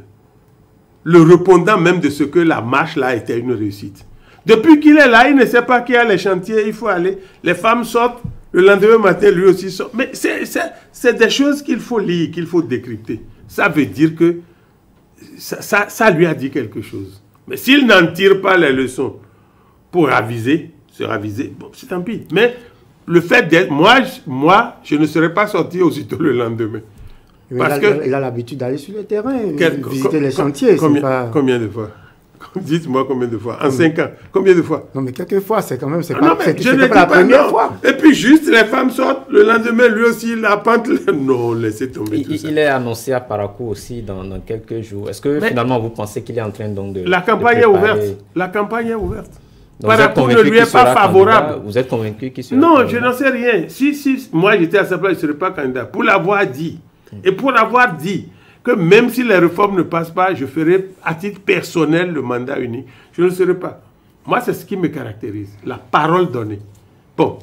répondant même de ce que la marche là était une réussite. Depuis qu'il est là, il ne sait pas qu'il y a les chantiers, il faut aller. Les femmes sortent, le lendemain matin, lui aussi sort. Mais c'est des choses qu'il faut lire, qu'il faut décrypter. Ça veut dire que ça lui a dit quelque chose. Mais s'il n'en tire pas les leçons pour se raviser, bon, c'est tant pis. Mais le fait d'être... Moi, je ne serais pas sorti aussitôt le lendemain. Parce il a l'habitude d'aller sur le terrain, visiter les chantiers. Combien de fois? Dites-moi combien de fois. En 5 ans, combien de fois? Non, mais quelquefois, c'est quand même... C'est pas, pas la première fois. Et puis juste, les femmes sortent, le lendemain, lui aussi, la pente... Non, laissez tomber tout ça. Il est annoncé à Parakou aussi dans quelques jours. Est-ce que finalement, vous pensez qu'il est en train donc de... La campagne est ouverte. La campagne est ouverte. Parakou ne lui est pas favorable. Vous êtes convaincu qu'il sera Non, je n'en sais rien. Si moi, j'étais à sa place, je ne serais pas candidat. Pour l'avoir dit, et pour avoir dit que même si les réformes ne passent pas, je ferai à titre personnel le mandat unique, je ne le serai pas. Moi, c'est ce qui me caractérise, la parole donnée. Bon,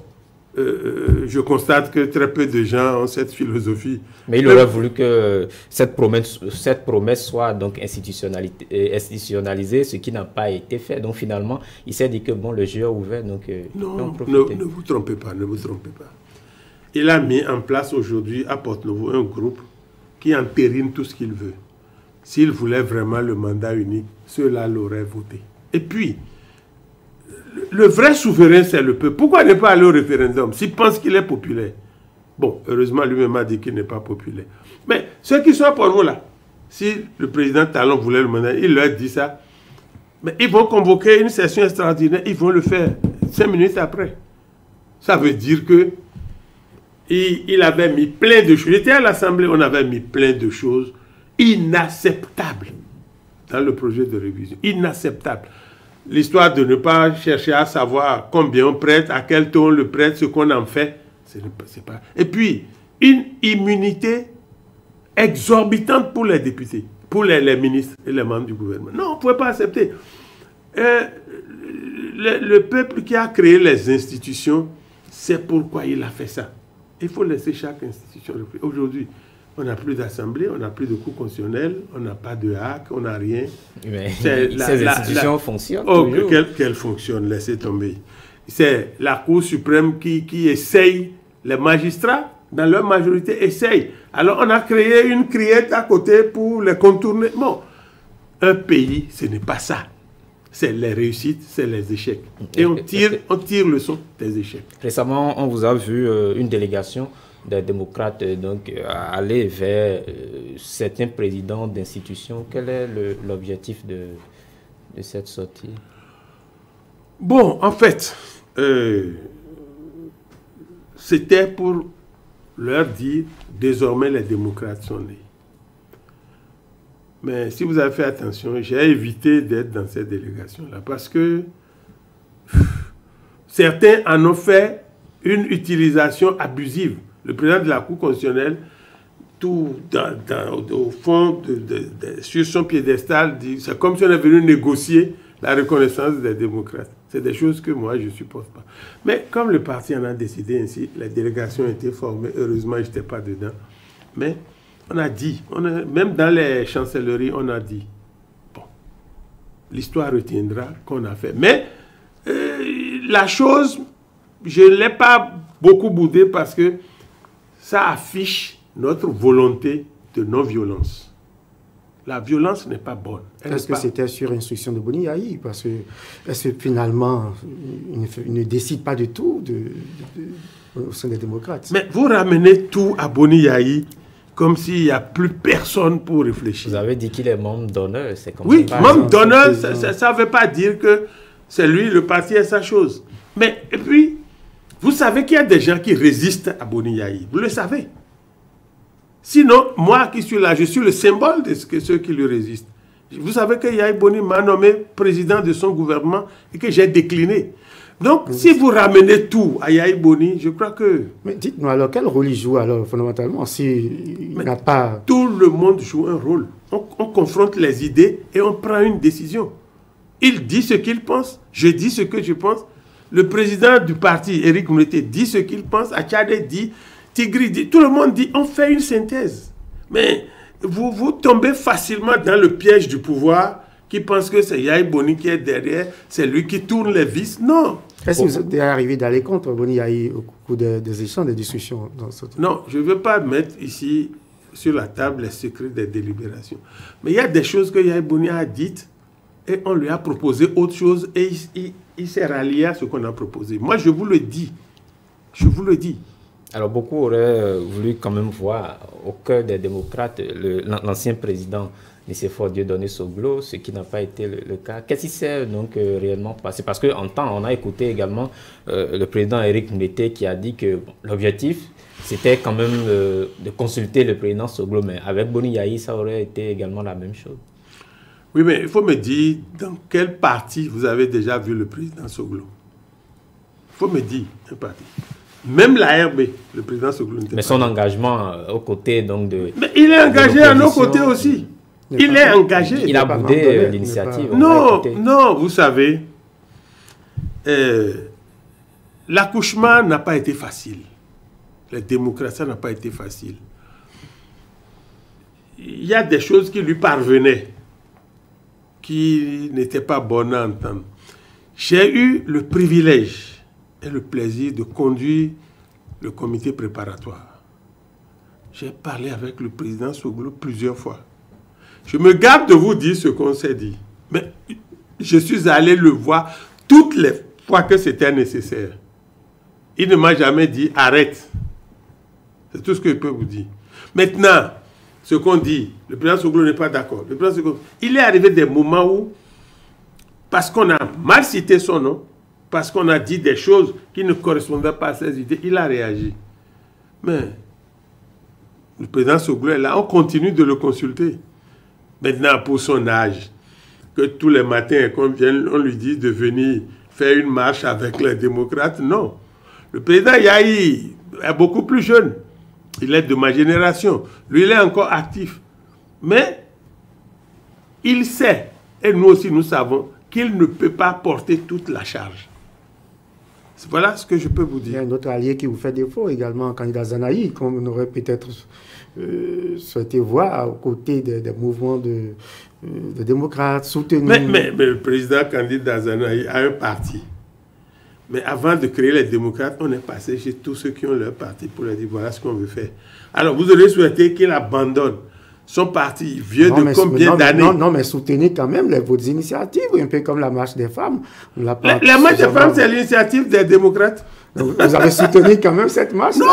je constate que très peu de gens ont cette philosophie. Mais il aurait voulu que cette promesse soit donc institutionnalisée, ce qui n'a pas été fait. Donc finalement, il s'est dit que bon, le jeu est ouvert, donc non, ne vous trompez pas, ne vous trompez pas. Il a mis en place aujourd'hui à Porte-Novo un groupe qui entérine tout ce qu'il veut. S'il voulait vraiment le mandat unique, ceux-là l'auraient voté. Et puis, le vrai souverain, c'est le peuple. Pourquoi ne pas aller au référendum s'il pense qu'il est populaire? Bon, heureusement, lui-même a dit qu'il n'est pas populaire. Mais ceux qui sont à Porte-Novo là, si le président Talon voulait le mandat, il leur dit ça, mais ils vont convoquer une session extraordinaire, ils vont le faire 5 minutes après. Ça veut dire que il avait mis plein de choses. J'étais à l'Assemblée, on avait mis plein de choses inacceptables dans le projet de révision. Inacceptables. L'histoire de ne pas chercher à savoir combien on prête, à quel taux on le prête, ce qu'on en fait. C'est pas... Et puis, une immunité exorbitante pour les députés, pour les ministres et les membres du gouvernement. Non, on ne pouvait pas accepter. Le peuple qui a créé les institutions, c'est pourquoi il a fait ça. Il faut laisser chaque institution réfléchir. Aujourd'hui, on n'a plus d'assemblée, on n'a plus de cour constitutionnelle, on n'a pas de hack, on n'a rien. Mais ces institutions fonctionnent toujours. Qu'elles fonctionnent, laissez tomber. C'est la Cour suprême qui essaye, les magistrats, dans leur majorité, essayent. Alors on a créé une criette à côté pour les contourner. Bon, un pays, ce n'est pas ça. C'est les réussites, c'est les échecs. Et on tire le son des échecs. Récemment, on vous a vu une délégation des démocrates donc, aller vers certains présidents d'institutions. Quel est l'objectif de cette sortie? Bon, en fait, c'était pour leur dire, désormais les démocrates sont nés. Mais si vous avez fait attention, j'ai évité d'être dans cette délégation-là parce que certains en ont fait une utilisation abusive. Le président de la Cour constitutionnelle, tout au fond, sur son piédestal, dit c'est comme si on est venu négocier la reconnaissance des démocrates. C'est des choses que moi, je ne supporte pas. Mais comme le parti en a décidé ainsi, la délégation a été formée. Heureusement, je n'étais pas dedans. Mais on a dit, même dans les chancelleries, on a dit, bon, l'histoire retiendra qu'on a fait. Mais la chose, je ne l'ai pas beaucoup boudée parce que ça affiche notre volonté de non-violence. La violence n'est pas bonne. Est-ce que c'était sur instruction de Boni Yayi? Parce que est-ce que finalement, il ne décide pas du tout au sein des démocrates? Mais vous ramenez tout à Boni Yayi comme s'il n'y a plus personne pour réfléchir. Vous avez dit qu'il est membre d'honneur. Oui, membre d'honneur, ça ne veut pas dire que c'est lui, le parti est sa chose. Mais, et puis, vous savez qu'il y a des gens qui résistent à Boni Yayi. Vous le savez. Sinon, moi qui suis là, je suis le symbole de ceux qui lui résistent. Vous savez que Yayi Boni m'a nommé président de son gouvernement et que j'ai décliné. Donc, si vous ramenez tout à Yayi Boni, je crois que... Mais dites-moi alors, quel rôle il joue alors fondamentalement s'il n'a pas... Tout le monde joue un rôle. On confronte les idées et on prend une décision. Il dit ce qu'il pense, je dis ce que je pense. Le président du parti, Éric Mouleté, dit ce qu'il pense, Achade dit, Tigri dit, tout le monde dit, on fait une synthèse. Mais vous tombez facilement dans le piège du pouvoir qui pense que c'est Yayi Boni qui est derrière, c'est lui qui tourne les vis. Non. Est-ce que vous êtes arrivé d'aller contre Boni Yayi au cours des échanges, des discussions dans ce... Non, je ne veux pas mettre ici sur la table les secrets des délibérations. Mais il y a des choses que Yayi Boni a dites et on lui a proposé autre chose et il s'est rallié à ce qu'on a proposé. Moi, je vous le dis. Je vous le dis. Alors, beaucoup auraient voulu quand même voir au cœur des démocrates l'ancien président Nicéphore Dieudonné Soglo, ce qui n'a pas été le cas. Qu'est-ce qui s'est donc réellement passé? Parce qu'en temps, on a écouté également le président Éric Moulété qui a dit que l'objectif, c'était quand même de consulter le président Soglo, mais avec Boni Yayi, ça aurait été également la même chose. Oui, mais il faut me dire dans quel parti vous avez déjà vu le président Soglo. Il faut me dire un parti. Même la RB, le président Soglo n'était pas. Mais son engagement aux côtés donc de... Mais il est engagé à nos côtés aussi. Il est engagé. Il a boudé l'initiative. Non, non, vous savez, l'accouchement n'a pas été facile. La démocratie n'a pas été facile. Il y a des choses qui lui parvenaient, qui n'étaient pas bonnes à entendre. J'ai eu le privilège et le plaisir de conduire le comité préparatoire. J'ai parlé avec le président Soglo plusieurs fois. Je me garde de vous dire ce qu'on s'est dit. Mais je suis allé le voir toutes les fois que c'était nécessaire. Il ne m'a jamais dit « arrête ». C'est tout ce que je peux vous dire. Maintenant, ce qu'on dit, le président Soglo n'est pas d'accord. Il est arrivé des moments où, parce qu'on a mal cité son nom, parce qu'on a dit des choses qui ne correspondaient pas à ses idées, il a réagi. Mais le président Soglo est là, on continue de le consulter. Maintenant, pour son âge, que tous les matins, qu'on vienne, on lui dit de venir faire une marche avec les démocrates, non. Le président Yahi est beaucoup plus jeune. Il est de ma génération. Lui, il est encore actif. Mais il sait, et nous aussi nous savons, qu'il ne peut pas porter toute la charge. Voilà ce que je peux vous dire. Il y a un autre allié qui vous fait défaut également, candidat Zanaï, qu'on aurait peut-être souhaité voir aux côtés des mouvements de démocrates soutenus. Mais le président candidat Zanaï a un parti. Mais avant de créer les démocrates, on est passé chez tous ceux qui ont leur parti pour leur dire voilà ce qu'on veut faire. Alors vous aurez souhaité qu'il abandonne son parti vieux de combien d'années? Non, mais soutenez quand même vos initiatives, un peu comme la marche des femmes. La marche des femmes, c'est l'initiative des démocrates. Vous avez soutenu quand même cette marche? Non,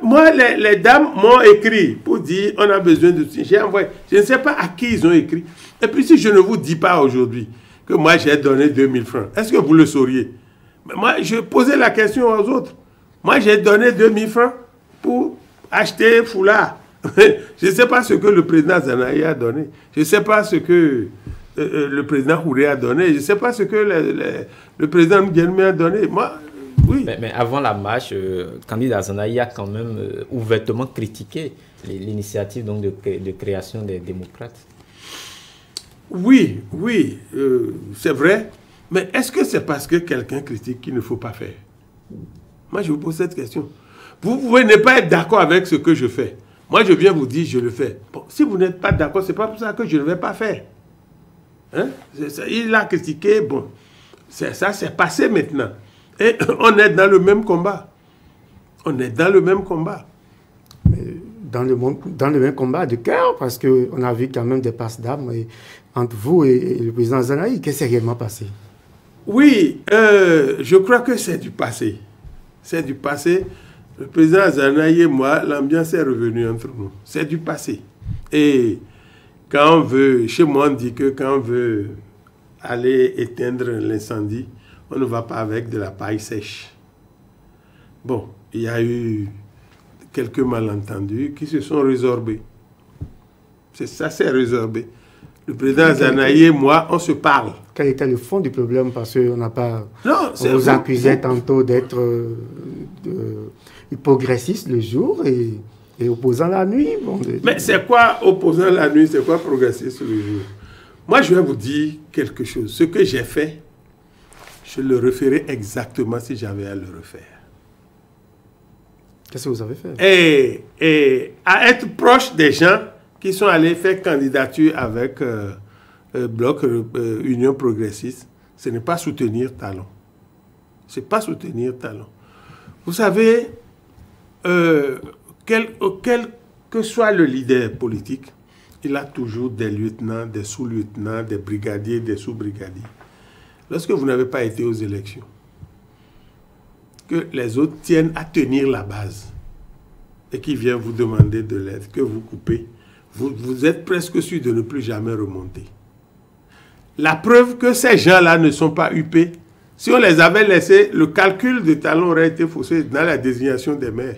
moi les dames m'ont écrit pour dire on a besoin de... J'ai envoyé. Je ne sais pas à qui ils ont écrit. Et puis si je ne vous dis pas aujourd'hui que moi j'ai donné 2000 francs, est-ce que vous le sauriez? Mais moi, je posais la question aux autres. Moi, j'ai donné 2000 francs pour acheter foulard. Je ne sais pas ce que le président Zanaï a donné. Je ne sais pas ce que le président Houré a donné. Je ne sais pas ce que le président Nguyenme a donné. Moi, oui. Mais avant la marche, candidat Zanaï a quand même ouvertement critiqué l'initiative donc de création des démocrates. Oui, c'est vrai. Mais est-ce que c'est parce que quelqu'un critique qu'il ne faut pas faire? Moi, je vous pose cette question. Vous pouvez ne pas être d'accord avec ce que je fais. Moi, je viens vous dire, je le fais. Bon, si vous n'êtes pas d'accord, ce n'est pas pour ça que je ne vais pas faire. Hein? Il a critiqué, bon, ça c'est passé maintenant. Et on est dans le même combat. On est dans le même combat. Mais dans le même combat de cœur, parce qu'on a vu quand même des passes d'armes entre vous et le président Zanaï. Qu'est-ce qui s'est réellement passé? Oui, je crois que c'est du passé. C'est du passé. Le président Zanaï et moi, l'ambiance est revenue entre nous. C'est du passé. Et quand on veut, chez moi on dit que quand on veut aller éteindre l'incendie, on ne va pas avec de la paille sèche. Bon, il y a eu quelques malentendus qui se sont résorbés. Ça s'est résorbé. Le président Zanaï et moi, on se parle. Quel était le fond du problème? Parce qu'on n'a pas... Non, on vous accusait tantôt d'être progressiste le jour et opposant la nuit. Bon, mais c'est quoi opposant la nuit? C'est quoi progressiste le jour? Moi, je vais vous dire quelque chose. Ce que j'ai fait, je le referai exactement si j'avais à le refaire. Qu'est-ce que vous avez fait? Et à être proche des gens qui sont allés faire candidature avec Bloc Union Progressiste, ce n'est pas soutenir Talon. Ce n'est pas soutenir Talon. Vous savez, quel que soit le leader politique, il a toujours des lieutenants, des sous-lieutenants, des brigadiers, des sous-brigadiers. Lorsque vous n'avez pas été aux élections, que les autres tiennent à tenir la base et qui viennent vous demander de l'aide, que vous coupez, vous êtes presque sûr de ne plus jamais remonter. La preuve que ces gens-là ne sont pas UP, si on les avait laissés, le calcul de talons aurait été faussé dans la désignation des maires.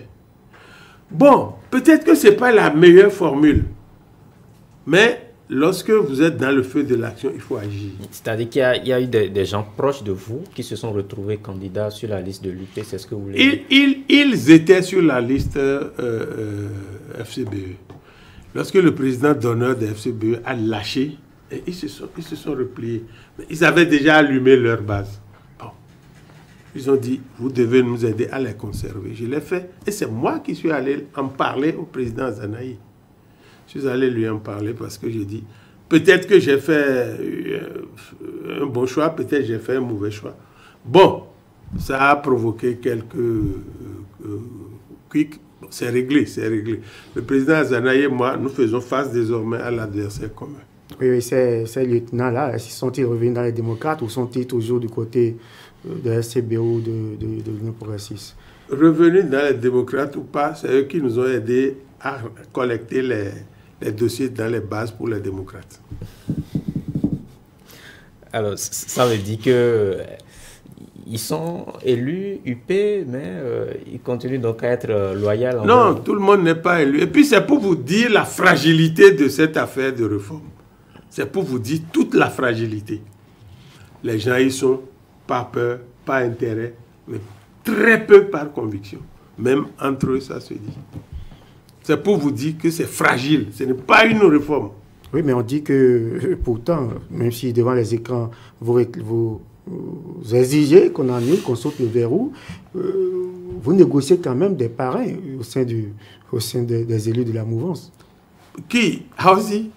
Bon, peut-être que ce n'est pas la meilleure formule, mais lorsque vous êtes dans le feu de l'action, il faut agir. C'est-à-dire qu'il y a eu des gens proches de vous qui se sont retrouvés candidats sur la liste de l'UP, c'est ce que vous voulez dire? Ils étaient sur la liste FCBE. Lorsque le président d'honneur de FCBE a lâché, et ils se sont repliés. Mais ils avaient déjà allumé leur base. Bon. Ils ont dit, vous devez nous aider à les conserver. Je l'ai fait. Et c'est moi qui suis allé en parler au président Zanaï. Je suis allé lui en parler parce que j'ai dit, peut-être que j'ai fait un bon choix, peut-être que j'ai fait un mauvais choix. Bon, ça a provoqué quelques quics. C'est réglé, c'est réglé. Le président Zanaï et moi, nous faisons face désormais à l'adversaire commun. Oui, ces lieutenants-là, sont-ils revenus dans les démocrates ou sont-ils toujours du côté de la SCBO ou de l'Union progressiste? Revenus dans les démocrates ou pas, c'est eux qui nous ont aidés à collecter les dossiers dans les bases pour les démocrates. Alors, ça veut dire que ils sont élus UP, mais ils continuent donc à être loyaux. Non, tout le monde n'est pas élu. Et puis, c'est pour vous dire la fragilité de cette affaire de réforme. C'est pour vous dire toute la fragilité. Les gens, ils sont pas peur, pas intérêt, mais très peu par conviction. Même entre eux, ça se dit. C'est pour vous dire que c'est fragile. Ce n'est pas une réforme. Oui, mais on dit que pourtant, même si devant les écrans, vous exigez qu'on annule, qu'on saute le verrou, vous négociez quand même des parrains au sein des élus de la mouvance. Qui? Hausi?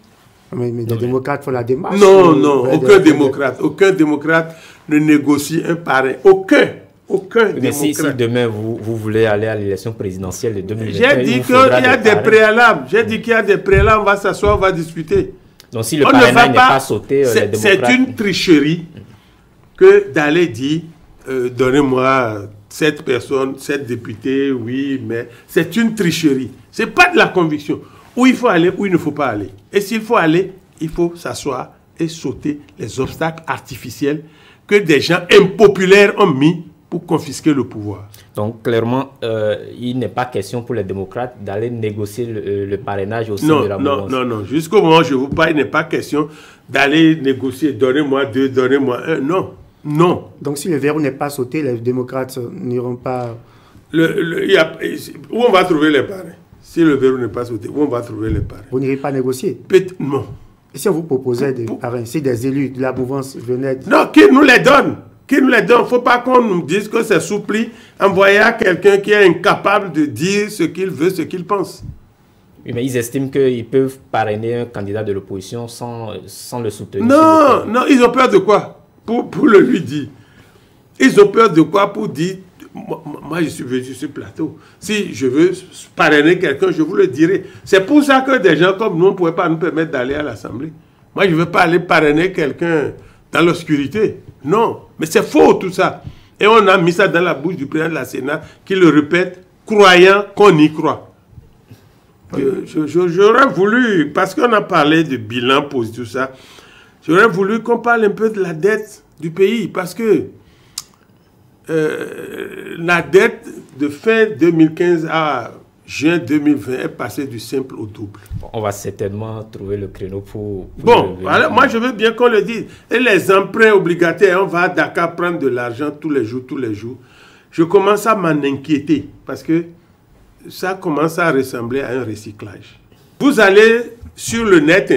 Mais les démocrates font la démarche. Non, non, aucun démocrate ne négocie un parrain. Aucun mais si demain vous voulez aller à l'élection présidentielle de 2021, j'ai dit qu'il y a des préalables. J'ai dit qu'il y a des préalables, on va s'asseoir, on va discuter. Donc si le parrainage n'est pas sauté, les démocrates... C'est une tricherie que d'aller dire donnez-moi 7 personnes, 7 députés, oui, mais c'est une tricherie. Ce n'est pas de la conviction. Où il faut aller, où il ne faut pas aller. Et s'il faut aller, il faut s'asseoir et sauter les obstacles artificiels que des gens impopulaires ont mis pour confisquer le pouvoir. Donc, clairement, il n'est pas question pour les démocrates d'aller négocier le parrainage au sein de la mouvance. Non. Jusqu'au moment où je vous parle, il n'est pas question d'aller négocier. Donnez-moi 2, donnez-moi 1. Non. Donc, si le verrou n'est pas sauté, les démocrates n'iront pas... Où on va trouver les parrains? Si le verrou n'est pas sauté, où on va trouver les parrains? Vous n'irez pas négocier? Non. Et si on vous proposait des parrains, si des élus de la mouvance venaient... Non, qui nous les donne? Qui nous les donne? Il ne faut pas qu'on nous dise que c'est soupli, envoyé à quelqu'un qui est incapable de dire ce qu'il veut, ce qu'il pense. Oui, mais ils estiment qu'ils peuvent parrainer un candidat de l'opposition sans le soutenir. Non, ils ont peur de quoi? Pour le lui dire. Ils ont peur de quoi pour dire... Moi, je suis venu sur ce plateau. Si je veux parrainer quelqu'un, je vous le dirai. C'est pour ça que des gens comme nous, on ne pouvait pas nous permettre d'aller à l'Assemblée. Moi, je ne veux pas aller parrainer quelqu'un dans l'obscurité. Non, mais c'est faux tout ça. Et on a mis ça dans la bouche du président de la Sénat qui le répète, croyant qu'on y croit. J'aurais voulu, parce qu'on a parlé de bilan positif, tout ça, j'aurais voulu qu'on parle un peu de la dette du pays, parce que la dette de fin 2015 à juin 2020 est passée du simple au double. On va certainement trouver le créneau pour bon, alors, moi je veux bien qu'on le dise. Et les emprunts obligataires, on va à Dakar prendre de l'argent tous les jours. Je commence à m'en inquiéter parce que ça commence à ressembler à un recyclage. Vous allez sur le net,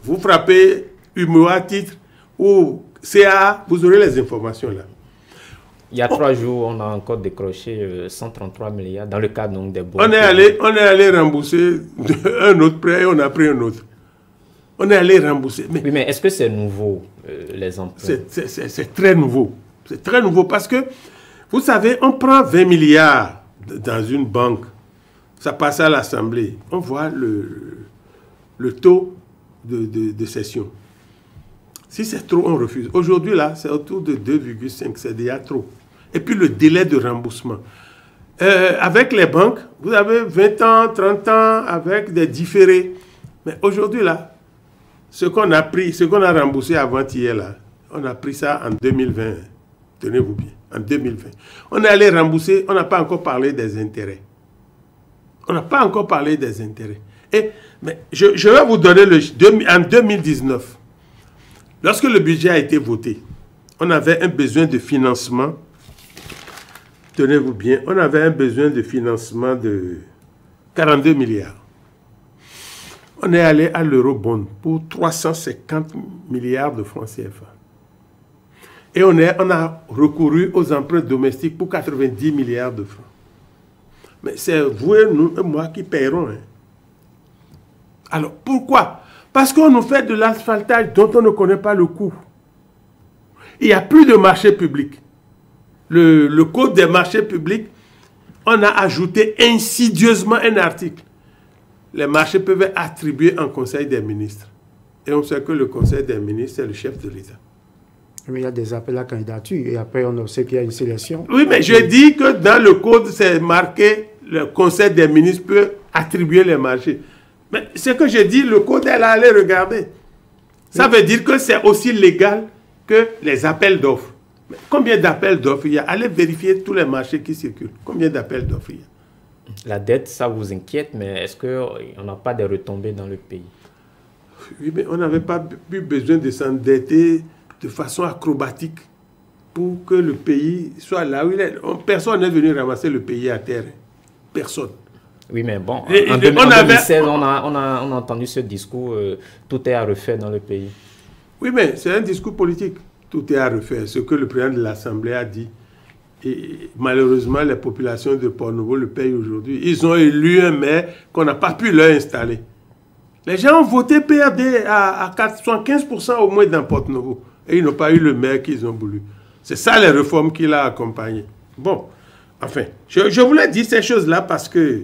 vous frappez UMOA titre ou CA, vous aurez les informations là. Il y a 3 jours, on a encore décroché 133 milliards dans le cadre donc, des bons. On est allé rembourser un autre prêt et on a pris un autre. On est allé rembourser. Oui, mais est-ce que c'est nouveau, les emprunts? C'est très nouveau. C'est très nouveau parce que, vous savez, on prend 20 milliards dans une banque. Ça passe à l'Assemblée. On voit le taux de cession. Si c'est trop, on refuse. Aujourd'hui, là, c'est autour de 2,5. C'est déjà trop. Et puis, le délai de remboursement. Avec les banques, vous avez 20 ans, 30 ans, avec des différés. Mais aujourd'hui, là, ce qu'on a pris, ce qu'on a remboursé avant-hier, là, on a pris ça en 2020. Tenez-vous bien, en 2020. On est allé rembourser, on n'a pas encore parlé des intérêts. On n'a pas encore parlé des intérêts. Mais je vais vous donner en 2019, lorsque le budget a été voté, on avait un besoin de financement, tenez-vous bien, on avait un besoin de financement de 42 milliards. On est allé à l'eurobond pour 350 milliards de francs CFA. Et on a recouru aux emprunts domestiques pour 90 milliards de francs. Mais c'est vous et nous et moi qui paierons. Hein. Alors, pourquoi? Parce qu'on nous fait de l'asphaltage dont on ne connaît pas le coût. Il n'y a plus de marché public. Le code des marchés publics, on a ajouté insidieusement un article. Les marchés peuvent être attribués en Conseil des ministres. Et on sait que le Conseil des ministres, c'est le chef de l'État. Mais il y a des appels à candidature et après on sait qu'il y a une sélection. Oui, mais je dis que dans le code, c'est marqué, le Conseil des ministres peut attribuer les marchés. Mais ce que je dis, le code, elle a allé regarder. Ça veut dire que c'est aussi légal que les appels d'offres. Combien d'appels d'offres il y a? Allez vérifier tous les marchés qui circulent. Combien d'appels d'offres il y a? La dette, ça vous inquiète, mais est-ce qu'on n'a pas de retombées dans le pays? Oui, mais on n'avait pas eu besoin de s'endetter de façon acrobatique pour que le pays soit là où il est. Personne n'est venu ramasser le pays à terre. Personne. Oui, mais bon, en 2016, on a entendu ce discours, tout est à refaire dans le pays. Oui, mais c'est un discours politique. Tout est à refaire. Ce que le président de l'Assemblée a dit. Et malheureusement, les populations de Port-Nouveau le payent aujourd'hui. Ils ont élu un maire qu'on n'a pas pu leur installer. Les gens ont voté PRD à 75% au moins dans Port-Nouveau. Et ils n'ont pas eu le maire qu'ils ont voulu. C'est ça les réformes qu'il a accompagnées. Bon, enfin, je voulais dire ces choses-là parce que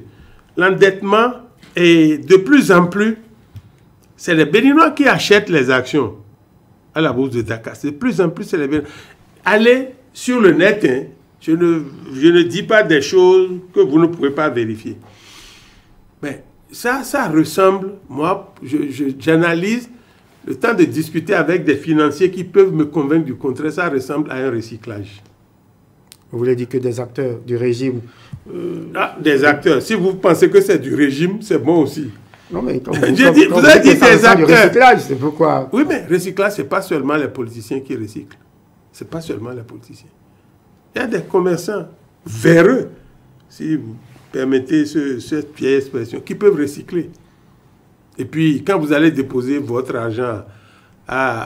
l'endettement est de plus en plus... C'est les Béninois qui achètent les actions à la bourse de Dakar. De plus en plus, c'est les Béninois. Allez sur le net, hein, je ne dis pas des choses que vous ne pouvez pas vérifier. Mais ça ressemble, moi, j'analyse le temps de discuter avec des financiers qui peuvent me convaincre du contraire, ça ressemble à un recyclage. Vous voulez dire que des acteurs du régime... des acteurs. Si vous pensez que c'est du régime, c'est bon aussi. Non, mais vous avez dit des acteurs. Recyclage, c'est pourquoi... Oui, mais recyclage, ce n'est pas seulement les politiciens qui recyclent. Ce n'est pas seulement les politiciens. Il y a des commerçants véreux, si vous permettez cette vieille expression, qui peuvent recycler. Et puis, quand vous allez déposer votre argent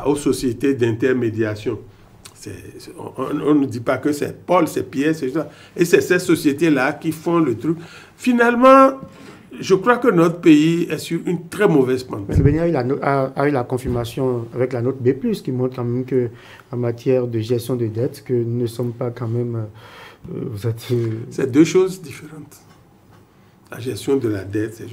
aux sociétés d'intermédiation, on ne dit pas que c'est Paul, c'est Pierre, c'est ça. Et c'est ces sociétés-là qui font le truc. Finalement, je crois que notre pays est sur une très mauvaise pente. Mais le Bénin a eu la confirmation avec la note B+, qui montre quand même qu'en matière de gestion de dette, que nous ne sommes pas quand même... C'est deux choses différentes. La gestion de la dette, c'est...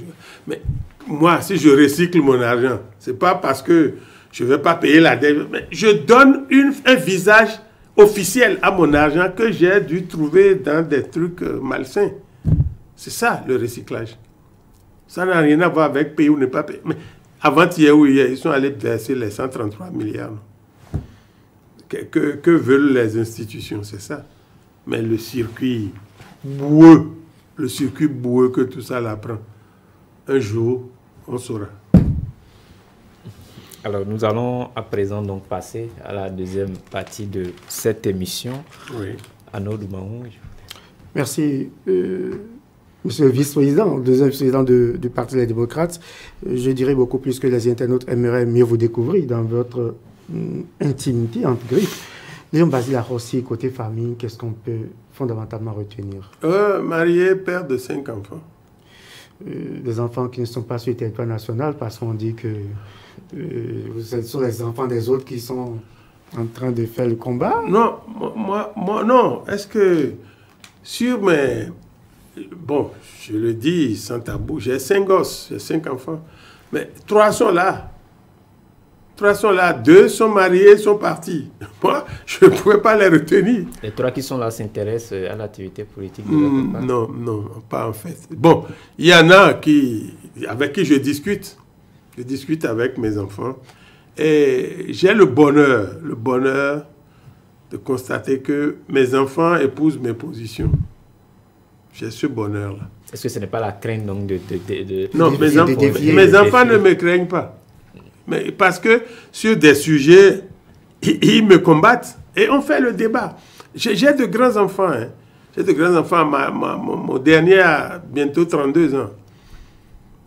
Mais moi, si je recycle mon argent, ce n'est pas parce que je ne vais pas payer la dette, mais je donne un visage officiel à mon argent que j'ai dû trouver dans des trucs malsains. C'est ça, le recyclage. Ça n'a rien à voir avec payer ou ne pas payer. Mais avant-hier ou hier, ils sont allés verser les 133 milliards. Que veulent les institutions, c'est ça. Mais le circuit boueux que tout ça l'apprend, un jour, on saura. Alors, nous allons à présent donc passer à la deuxième partie de cette émission. Oui. Arnaud Mahou. Merci. Monsieur le vice-président, deuxième vice-président du Parti des démocrates, je dirais beaucoup plus que les internautes aimeraient mieux vous découvrir dans votre intimité, entre griffes. Léon Basile Arrossi, côté famille, qu'est-ce qu'on peut fondamentalement retenir? Marié, père de 5 enfants. Des enfants qui ne sont pas sur le territoire national parce qu'on dit que ce sont les enfants des autres qui sont en train de faire le combat? Non, moi non. Est-ce que sur mes... Bon, je le dis sans tabou, j'ai 5 gosses, j'ai 5 enfants. Mais 3 sont là. 3 sont là, 2 sont mariés, sont partis. Moi, je ne pouvais pas les retenir. Les 3 qui sont là s'intéressent à l'activité politique de votre part? Non, pas en fait. Bon, il y en a avec qui je discute. Je discute avec mes enfants. Et j'ai le bonheur de constater que mes enfants épousent mes positions. J'ai ce bonheur-là. Est-ce que ce n'est pas la crainte donc de Non, mes enfants ne me craignent pas. Mais parce que sur des sujets, ils me combattent et on fait le débat. J'ai de grands enfants. Hein. J'ai de grands enfants. Mon dernier a bientôt 32 ans.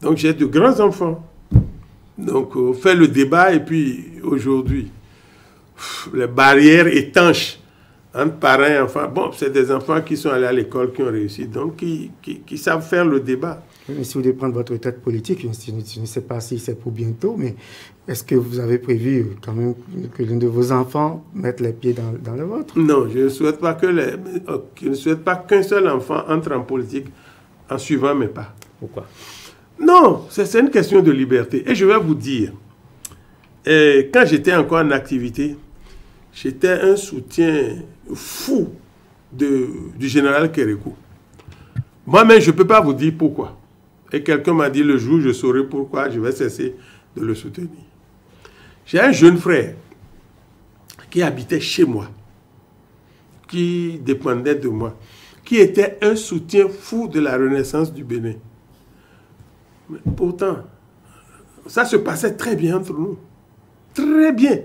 Donc j'ai de grands enfants. Donc on fait le débat et puis aujourd'hui, les barrières étanches entre parents et enfants. Bon, c'est des enfants qui sont allés à l'école, qui ont réussi, donc qui savent faire le débat. Mais si vous devez prendre votre retraite politique, je ne sais pas si c'est pour bientôt, mais est-ce que vous avez prévu quand même que l'un de vos enfants mette les pieds dans le vôtre? Non, je ne souhaite pas qu'un seul enfant entre en politique en suivant mes pas. Pourquoi? Non, c'est une question de liberté. Et je vais vous dire, quand j'étais encore en activité, j'étais un soutien fou du général Kérékou. Moi-même, je ne peux pas vous dire pourquoi. Et quelqu'un m'a dit, le jour où je saurai pourquoi, je vais cesser de le soutenir. J'ai un jeune frère qui habitait chez moi, qui dépendait de moi, qui était un soutien fou de la Renaissance du Bénin. Mais pourtant, ça se passait très bien entre nous. Très bien.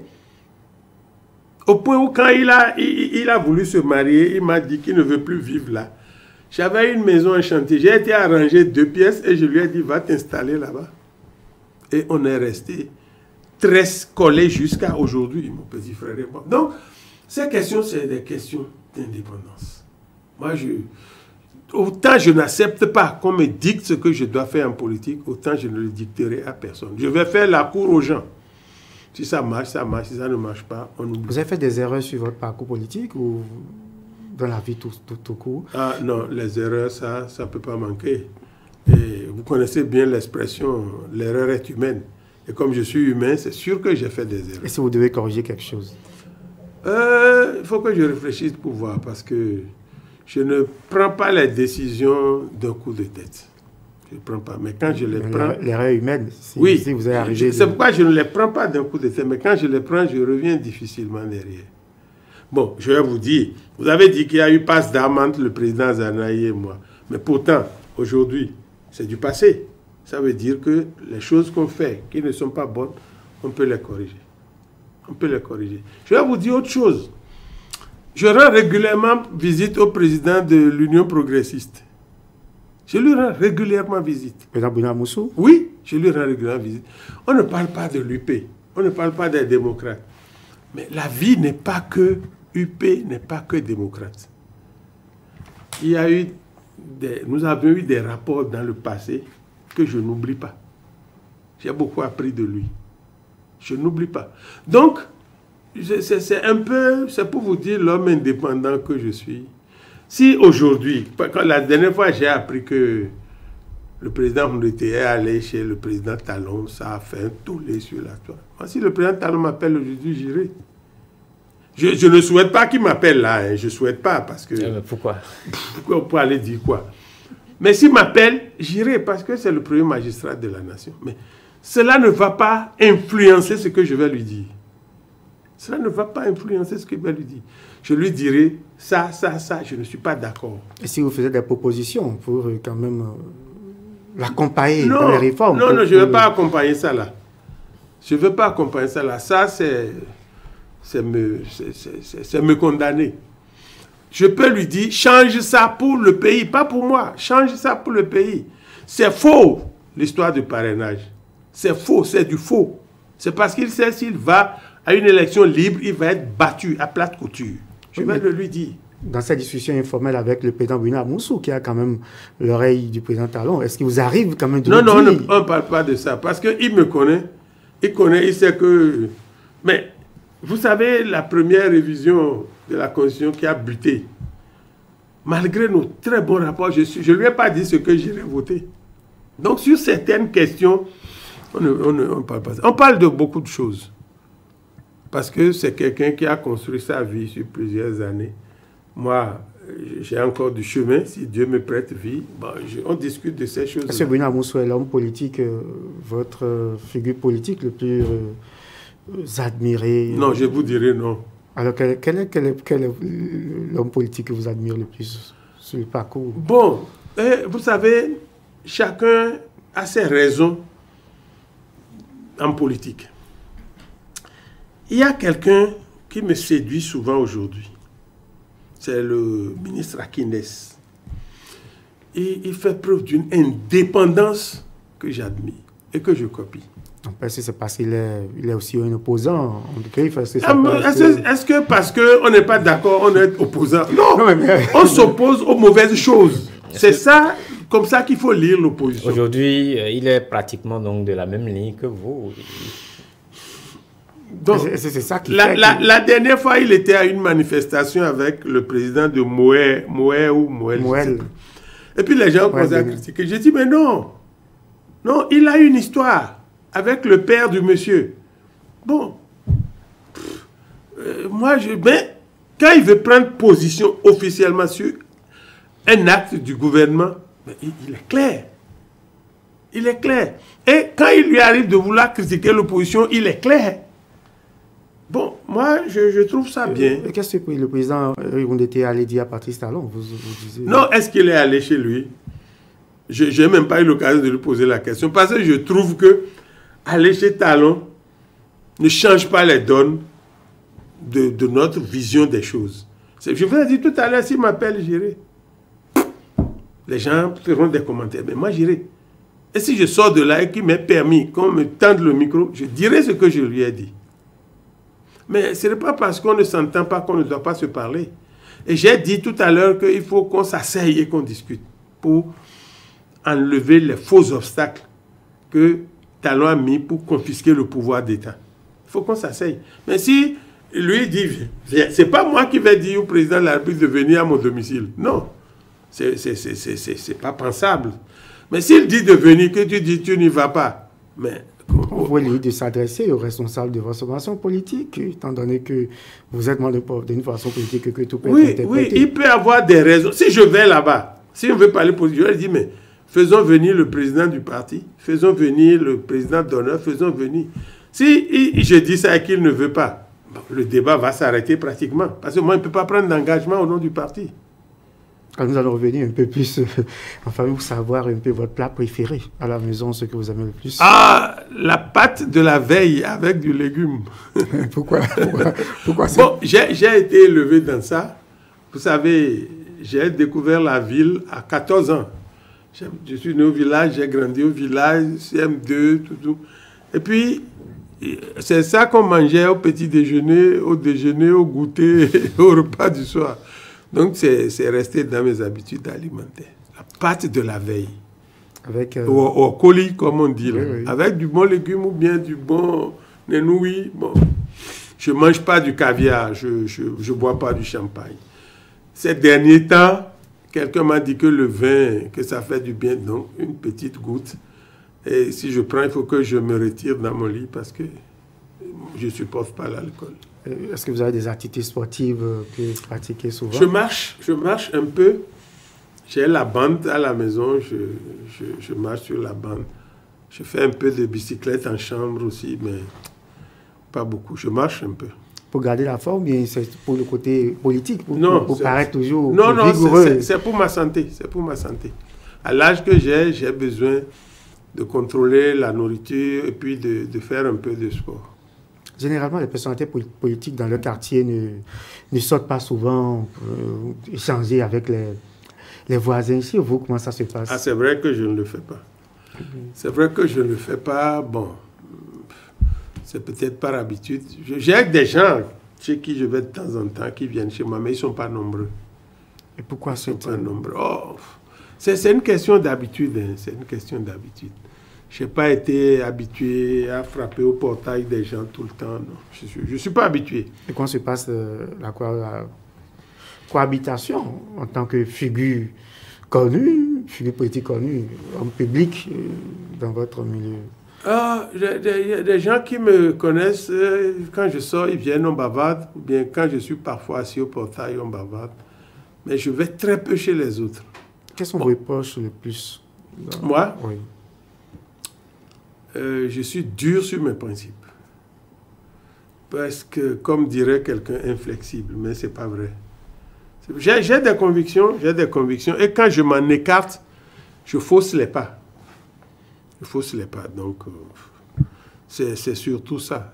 Au point où quand il a voulu se marier, il m'a dit qu'il ne veut plus vivre là. J'avais une maison en chantier. J'ai été arranger 2 pièces et je lui ai dit, va t'installer là-bas. Et on est resté très collés jusqu'à aujourd'hui, mon petit frère et moi. Donc, ces questions, c'est des questions d'indépendance. Moi, autant je n'accepte pas qu'on me dicte ce que je dois faire en politique, autant je ne le dicterai à personne. Je vais faire la cour aux gens. Si ça marche, ça marche. Si ça ne marche pas, on oublie. Vous avez fait des erreurs sur votre parcours politique ou dans la vie tout court? Ah non, les erreurs, ça ne peut pas manquer. Et vous connaissez bien l'expression, l'erreur est humaine. Et comme je suis humain, c'est sûr que j'ai fait des erreurs. Et si vous devez corriger quelque chose? Il faut que je réfléchisse pour voir, parce que je ne prends pas les décisions d'un coup de tête. Je ne prends pas. Mais quand je les prends... L'erreur humaine, oui, si vous avez arrivé... C'est pourquoi je ne les prends pas d'un coup de tête. Mais quand je les prends, je reviens difficilement derrière. Bon, je vais vous dire, vous avez dit qu'il y a eu passe d'armes entre le président Zanaï et moi. Mais pourtant, aujourd'hui, c'est du passé. Ça veut dire que les choses qu'on fait, qui ne sont pas bonnes, on peut les corriger. On peut les corriger. Je vais vous dire autre chose. Je rends régulièrement visite au président de l'Union progressiste. Je lui rends régulièrement visite. Président Bouna Moussou? Oui, je lui rends régulièrement visite. On ne parle pas de l'UP. On ne parle pas des démocrates. Mais la vie n'est pas que UP, n'est pas que démocrate. Il y a eu nous avions eu des rapports dans le passé que je n'oublie pas. J'ai beaucoup appris de lui. Je n'oublie pas. Donc, c'est pour vous dire l'homme indépendant que je suis. Si aujourd'hui, la dernière fois j'ai appris que le président Mounete est allé chez le président Talon, ça a fait un tollé sur la toile. Si le président Talon m'appelle aujourd'hui, j'irai. Je ne souhaite pas qu'il m'appelle là, hein. Je ne souhaite pas parce que... Pourquoi? Pourquoi on peut aller dire quoi? Mais s'il m'appelle, j'irai parce que c'est le premier magistrat de la nation. Mais cela ne va pas influencer ce que je vais lui dire. Cela ne va pas influencer ce que je vais lui dire. Je lui dirai ça, je ne suis pas d'accord. Et si vous faisiez des propositions pour quand même l'accompagner dans les réformes? Non, je ne vais pas accompagner ça là. Je ne veux pas accompagner ça là. Ça, c'est me condamner. Je peux lui dire, change ça pour le pays, pas pour moi. Change ça pour le pays. C'est faux, l'histoire du parrainage. C'est faux, c'est du faux. C'est parce qu'il sait s'il va à une élection libre, il va être battu à plate couture. Je vais le lui dire. Dans cette discussion informelle avec le président Bouna Moussou, qui a quand même l'oreille du président Talon, est-ce qu'il vous arrive quand même de Non, le dire? on ne parle pas de ça. Parce qu'il me connaît. Il sait que... Mais... Vous savez, la première révision de la Constitution qui a buté, malgré nos très bons rapports, je ne lui ai pas dit ce que j'irais voter. Donc, sur certaines questions, on ne parle pas de ça. On parle de beaucoup de choses. Parce que c'est quelqu'un qui a construit sa vie sur plusieurs années. Moi, j'ai encore du chemin, si Dieu me prête vie. Bon, on discute de ces choses. Monsieur Benoît Moussou est l'homme politique, votre figure politique le plus admiré? Non, je vous dirai non. Alors, quel est l'homme politique que vous admirez le plus sur le parcours? Bon, vous savez, chacun a ses raisons en politique. Il y a quelqu'un qui me séduit souvent aujourd'hui. C'est le ministre Akines. Et il fait preuve d'une indépendance que j'admire et que je copie. C'est parce qu'il est aussi un opposant. Est-ce que parce qu'on n'est pas d'accord, on est opposant? Non, on s'oppose aux mauvaises choses. C'est ça, comme ça qu'il faut lire l'opposition. Aujourd'hui, il est pratiquement donc de la même ligne que vous. Donc, c'est ça qui la dernière fois, il était à une manifestation avec le président de Moël. Et puis les gens commençaient à critiquer. J'ai dit, mais non, il a une histoire avec le père du monsieur. Bon, quand il veut prendre position officiellement sur un acte du gouvernement, il est clair. Il est clair. Et quand il lui arrive de vouloir critiquer l'opposition, il est clair. Bon, moi, je trouve ça bien. Qu'est-ce que le président était allé dire à Patrice Talon, vous disiez? Non, est-ce qu'il est allé chez lui? Je n'ai même pas eu l'occasion de lui poser la question. Parce que je trouve que aller chez Talon ne change pas les donnes de notre vision des choses. Je vous ai dit tout à l'heure, s'il m'appelle, j'irai. Les gens feront des commentaires, mais moi, j'irai. Et si je sors de là et qu'il m'est permis qu'on me tende le micro, je dirai ce que je lui ai dit. Mais ce n'est pas parce qu'on ne s'entend pas qu'on ne doit pas se parler. Et j'ai dit tout à l'heure qu'il faut qu'on s'asseye et qu'on discute pour enlever les faux obstacles que Talon a mis pour confisquer le pouvoir d'État. Il faut qu'on s'asseye. Mais si lui dit, viens, ce n'est pas moi qui vais dire au président de la République de venir à mon domicile. Non, c'est pas pensable. Mais s'il dit de venir, que tu dis tu n'y vas pas, mais... On voit lui de s'adresser aux responsables de votre formation politique, étant donné que vous êtes membre d'une formation politique que tout peut être interprété. Oui, il peut avoir des raisons. Si je vais là-bas, si on veut parler politique, je vais dire, mais faisons venir le président du parti, faisons venir le président d'honneur, faisons venir. Si je dis ça et qu'il ne veut pas, le débat va s'arrêter pratiquement. Parce que moi, je ne peux pas prendre d'engagement au nom du parti. Nous allons revenir un peu plus, enfin, vous savoir un peu votre plat préféré à la maison, ce que vous aimez le plus. Ah, la pâte de la veille avec du légume. Pourquoi ça? Bon, j'ai été élevé dans ça. Vous savez, j'ai découvert la ville à 14 ans. Je suis né au village, j'ai grandi au village, CM2, tout. Et puis, c'est ça qu'on mangeait au petit déjeuner, au goûter, au repas du soir. Donc, c'est resté dans mes habitudes alimentaires. La pâte de la veille. Avec au colis, comme on dit. Oui, oui. Avec du bon légume ou bien du bon nenouilles. Bon. Je ne mange pas du caviar, je ne bois pas du champagne. Ces derniers temps, quelqu'un m'a dit que le vin, que ça fait du bien. Donc, une petite goutte. Et si je prends, il faut que je me retire dans mon lit parce que je ne supporte pas l'alcool. Est-ce que vous avez des activités sportives que vous pratiquez souvent? Je marche un peu. J'ai la bande à la maison, je marche sur la bande. Je fais un peu de bicyclette en chambre aussi, mais pas beaucoup. Je marche un peu. Pour garder la forme, bien c'est pour le côté politique, pour paraître toujours vigoureux? Non, c'est pour ma santé. C'est pour ma santé. À l'âge que j'ai besoin de contrôler la nourriture et puis de faire un peu de sport. Généralement, les personnalités politiques dans leur quartier ne sortent pas souvent échanger avec les voisins. Chez vous, comment ça se passe? Ah, c'est vrai que je ne le fais pas. C'est vrai que je ne le fais pas. Bon, c'est peut-être par habitude. J'ai des gens chez qui je vais de temps en temps qui viennent chez moi, mais ils ne sont pas nombreux. Et pourquoi ils ne sont pas nombreux? C'est une question d'habitude. Hein. C'est une question d'habitude. Je n'ai pas été habitué à frapper au portail des gens tout le temps. Non. Je ne suis pas habitué. Et comment se passe la cohabitation en tant que figure connue, figure politique connue, homme public dans votre milieu? Il y a des gens qui me connaissent. Quand je sors, ils viennent, on bavarde. Ou bien quand je suis parfois assis au portail, on bavarde. mais je vais très peu chez les autres. Quels sont vos reproches le plus? Moi, oui. Je suis dur sur mes principes. Parce que, comme dirait quelqu'un, inflexible, mais ce n'est pas vrai. J'ai des convictions, et quand je m'en écarte, je fausse les pas. Donc, c'est surtout ça.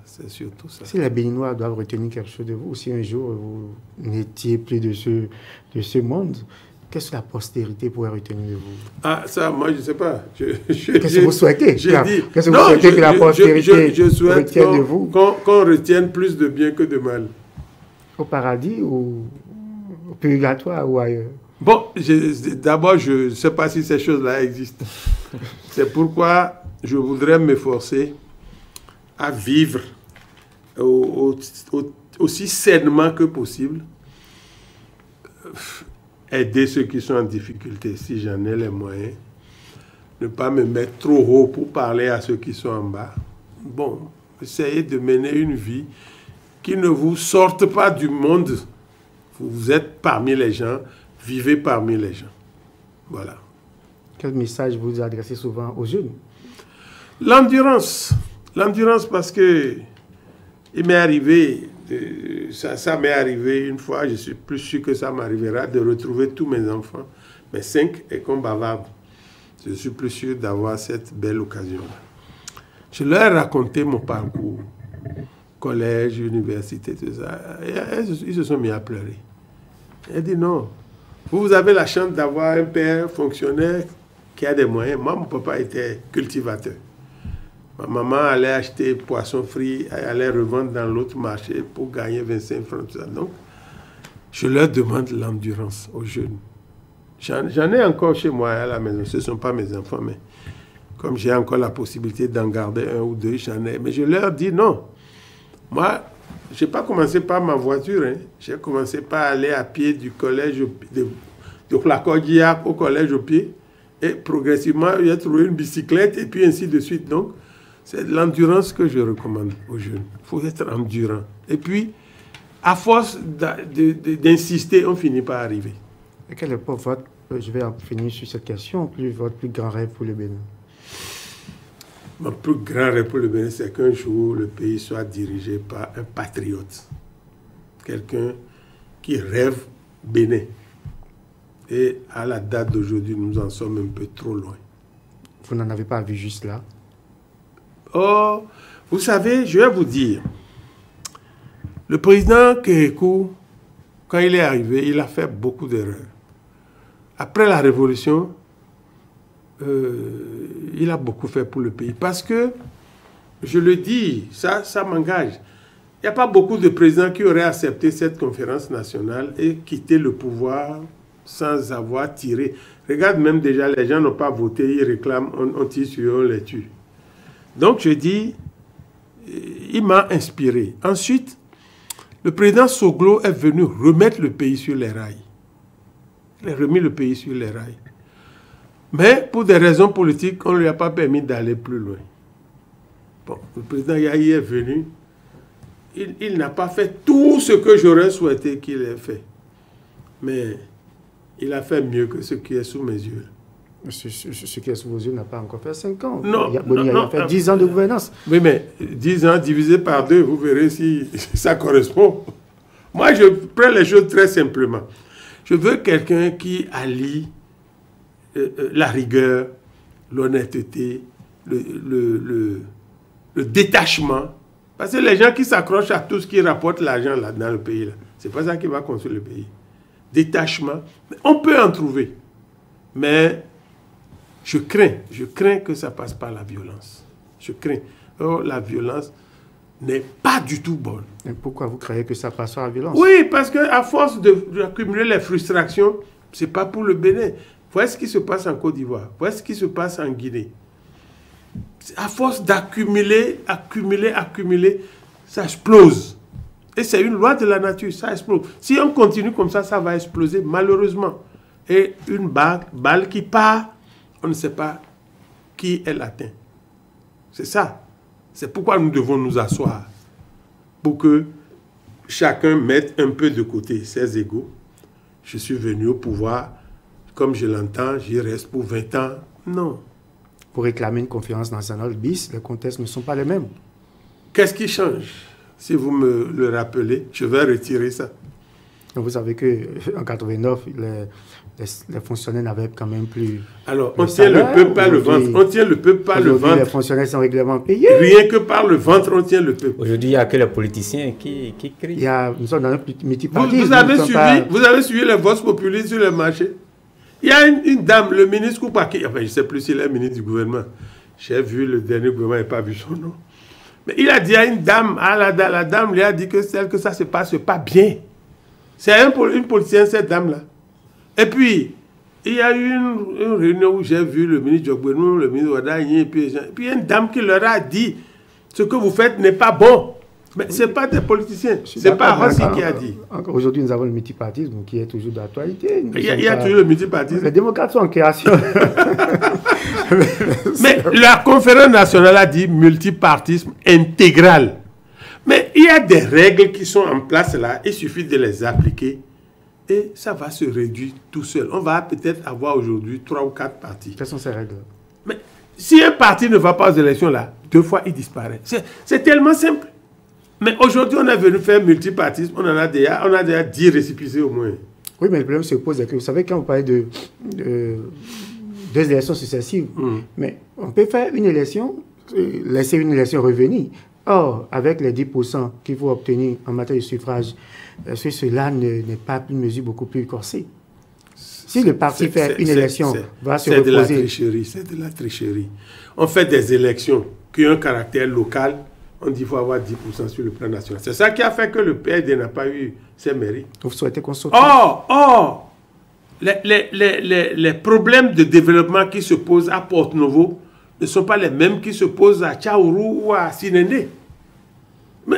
Si les Béninois doivent retenir quelque chose de vous, si un jour vous n'étiez plus de ce monde, qu'est-ce que la postérité pourrait retenir de vous? Ah, ça, moi, je ne sais pas. Qu'est-ce que vous souhaitez? Qu'est-ce que vous souhaitez que la postérité retienne de vous? Qu'on retienne plus de bien que de mal. Au paradis ou au purgatoire ou ailleurs? Bon, d'abord, je ne sais pas si ces choses-là existent. C'est pourquoi je voudrais m'efforcer à vivre aussi sainement que possible, aider ceux qui sont en difficulté si j'en ai les moyens, ne pas me mettre trop haut pour parler à ceux qui sont en bas. Bon, essayez de mener une vie qui ne vous sorte pas du monde. Vous êtes parmi les gens, vivez parmi les gens. Voilà. Quel message vous adressez souvent aux jeunes? L'endurance. L'endurance parce que il m'est arrivé, ça m'est arrivé une fois, je suis plus sûr que ça m'arrivera, de retrouver tous mes enfants, mes 5, et qu'on bavarde. Je suis plus sûr d'avoir cette belle occasion-là. Je leur ai raconté mon parcours, collège, université, tout ça. Et ils se sont mis à pleurer. Ils ont dit non, vous avez la chance d'avoir un père fonctionnaire qui a des moyens. Moi, mon papa était cultivateur. Ma maman allait acheter poisson frit, elle allait revendre dans l'autre marché pour gagner 25 francs. Tout ça. Donc, je leur demande l'endurance aux jeunes. J'en ai encore chez moi à la maison. Ce ne sont pas mes enfants, mais comme j'ai encore la possibilité d'en garder un ou deux, j'en ai. Mais je leur dis non. Moi, je n'ai pas commencé par ma voiture. Hein. J'ai commencé par aller à pied du collège, de Placodia au collège au pied. Et progressivement, j'ai trouvé une bicyclette et puis ainsi de suite. Donc, c'est l'endurance que je recommande aux jeunes. Il faut être endurant. Et puis, à force d'insister, on finit par arriver. Et quel est votre, je vais en finir sur cette question, votre plus grand rêve pour le Bénin? Mon plus grand rêve pour le Bénin, c'est qu'un jour, le pays soit dirigé par un patriote. Quelqu'un qui rêve Bénin. Et à la date d'aujourd'hui, nous en sommes un peu trop loin. Vous n'en avez pas vu juste là? Oh, vous savez, je vais vous dire, le président Kéhékou, quand il est arrivé, il a fait beaucoup d'erreurs. Après la Révolution, il a beaucoup fait pour le pays. Parce que, je le dis, ça m'engage. Il n'y a pas beaucoup de présidents qui auraient accepté cette conférence nationale et quitté le pouvoir sans avoir tiré. Regarde, même déjà, les gens n'ont pas voté, ils réclament, on tire sur eux, on les tue. Donc, je dis, il m'a inspiré. Ensuite, le président Soglo est venu remettre le pays sur les rails. Il a remis le pays sur les rails. Mais, pour des raisons politiques, on ne lui a pas permis d'aller plus loin. Bon, le président Yahi est venu. Il n'a pas fait tout ce que j'aurais souhaité qu'il ait fait. Mais il a fait mieux que ce qui est sous mes yeux. Ce qui est sous vos yeux n'a pas encore fait 5 ans. Non, il a fait 10 ans de gouvernance. Oui, mais 10 ans divisé par 2, vous verrez si ça correspond. Moi, je prends les choses très simplement. Je veux quelqu'un qui allie la rigueur, l'honnêteté, le détachement. Parce que les gens qui s'accrochent à tout ce qui rapporte l'argent là, dans le pays, ce n'est pas ça qui va construire le pays. Détachement, on peut en trouver. Mais je crains que ça passe par la violence. Je crains. Or, la violence n'est pas du tout bonne. Et pourquoi vous croyez que ça passe par la violence? Oui, parce qu'à force d'accumuler les frustrations, ce n'est pas pour le Bénin. Voyez ce qui se passe en Côte d'Ivoire. Voyez ce qui se passe en Guinée. À force d'accumuler, ça explose. Et c'est une loi de la nature, ça explose. Si on continue comme ça, ça va exploser, malheureusement. Et une balle qui part, on ne sait pas qui elle atteint. C'est ça. C'est pourquoi nous devons nous asseoir. Pour que chacun mette un peu de côté ses égos. je suis venu au pouvoir, comme je l'entends, j'y reste pour 20 ans. Non. Pour réclamer une conférence nationale bis, les contextes ne sont pas les mêmes. Qu'est-ce qui change? Si vous me le rappelez, je vais retirer ça. Vous savez qu'en 89, les fonctionnaires n'avaient quand même plus... Alors, on tient le peuple par le ventre. On tient le peuple par le ventre. Les fonctionnaires sont régulièrement payés. Rien que par le ventre, on tient le peuple. Aujourd'hui, il n'y a que les politiciens qui crient. Nous sommes dans un multipartisme. Vous avez suivi les votes populistes sur le marché. Il y a une dame, le ministre Koupaki, enfin, je ne sais plus s'il est ministre du gouvernement. J'ai vu le dernier gouvernement, je n'ai pas vu son nom. Mais il a dit à une dame, la dame lui a dit que celle que ça se passe pas bien. C'est une politicienne, cette dame-là. Et puis, il y a eu une réunion où j'ai vu le ministre Djogbenou, le ministre Ouadagni, et puis il y a une dame qui leur a dit ce que vous faites n'est pas bon. Mais ce n'est pas des politiciens. Ce n'est pas Rossi qui a dit. Aujourd'hui, nous avons le multipartisme qui est toujours d'actualité. Il y a toujours le multipartisme. Les démocrates sont en création. Mais la conférence nationale a dit multipartisme intégral. Mais il y a des règles qui sont en place là. Il suffit de les appliquer. Et ça va se réduire tout seul. On va peut-être avoir aujourd'hui 3 ou 4 partis. Quelles sont ces règles? Mais si un parti ne va pas aux élections là, 2 fois il disparaît. C'est tellement simple. Mais aujourd'hui, on est venu faire multipartisme. On a déjà 10 récépissés au moins. Oui, mais le problème se pose, c'est que vous savez, quand vous parlez de 2 élections successives, mais on peut faire une élection, laisser une élection revenir. Or, avec les 10% qu'il faut obtenir en matière de suffrage, cela n'est pas une mesure beaucoup plus corsée. Si le parti fait une élection, va se reposer... C'est de la tricherie, c'est de la tricherie. On fait des élections qui ont un caractère local. On dit qu'il faut avoir 10% sur le plan national. C'est ça qui a fait que le PRD n'a pas eu ses mairies. Vous souhaitez qu'on saute? Les problèmes de développement qui se posent à Porto-Novo ne sont pas les mêmes qui se posent à Tchaourou ou à Sinende. Mais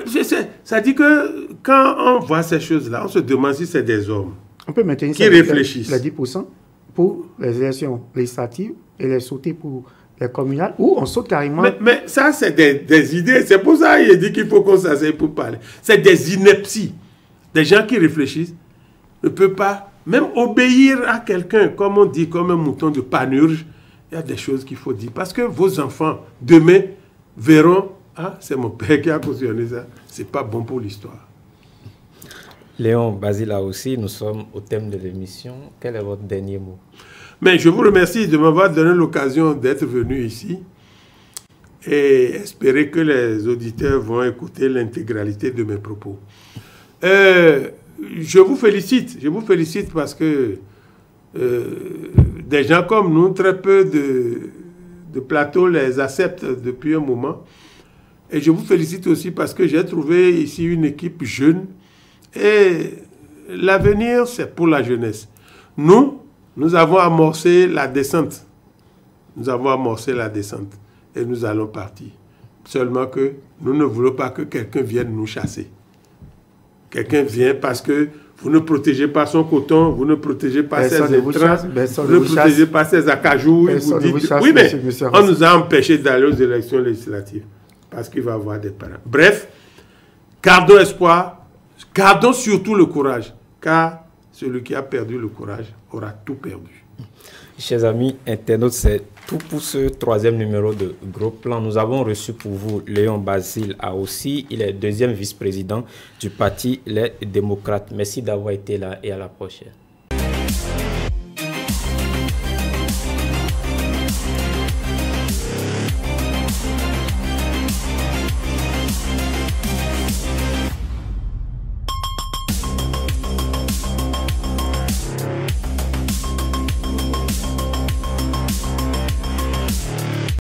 ça dit que quand on voit ces choses-là, on se demande si c'est des hommes on peut maintenir qui réfléchissent. Les 10% pour les élections législatives et les sauter pour les communales, ou on saute carrément... Mais ça, c'est des idées. C'est pour ça qu'il dit qu'il faut qu'on s'asseye pour parler. C'est des inepties. Des gens qui réfléchissent ne peuvent pas même obéir à quelqu'un, comme on dit, comme un mouton de panurge. Il y a des choses qu'il faut dire. Parce que vos enfants, demain, verront, ah, c'est mon père qui a cautionné ça. C'est pas bon pour l'histoire. Léon Basile aussi, nous sommes au thème de l'émission. Quel est votre dernier mot? Mais je vous remercie de m'avoir donné l'occasion d'être venu ici et espérer que les auditeurs vont écouter l'intégralité de mes propos. Je vous félicite parce que des gens comme nous, très peu de plateaux les acceptent depuis un moment. Et je vous félicite aussi parce que j'ai trouvé ici une équipe jeune et l'avenir, c'est pour la jeunesse. Nous avons amorcé la descente. Nous avons amorcé la descente et nous allons partir. Seulement que nous ne voulons pas que quelqu'un vienne nous chasser. Quelqu'un vient parce que vous ne protégez pas son coton, vous ne protégez pas ses intrants, vous ne protégez pas ses acajou. Oui, mais on nous a empêchés d'aller aux élections législatives parce qu'il va y avoir des parents. Bref, gardons espoir, gardons surtout le courage, car celui qui a perdu le courage aura tout perdu. Chers amis internautes, c'est tout pour ce 3e numéro de Gros Plan. Nous avons reçu pour vous Léon Basile Aossi. Il est 2e vice-président du parti Les Démocrates. Merci d'avoir été là et à la prochaine.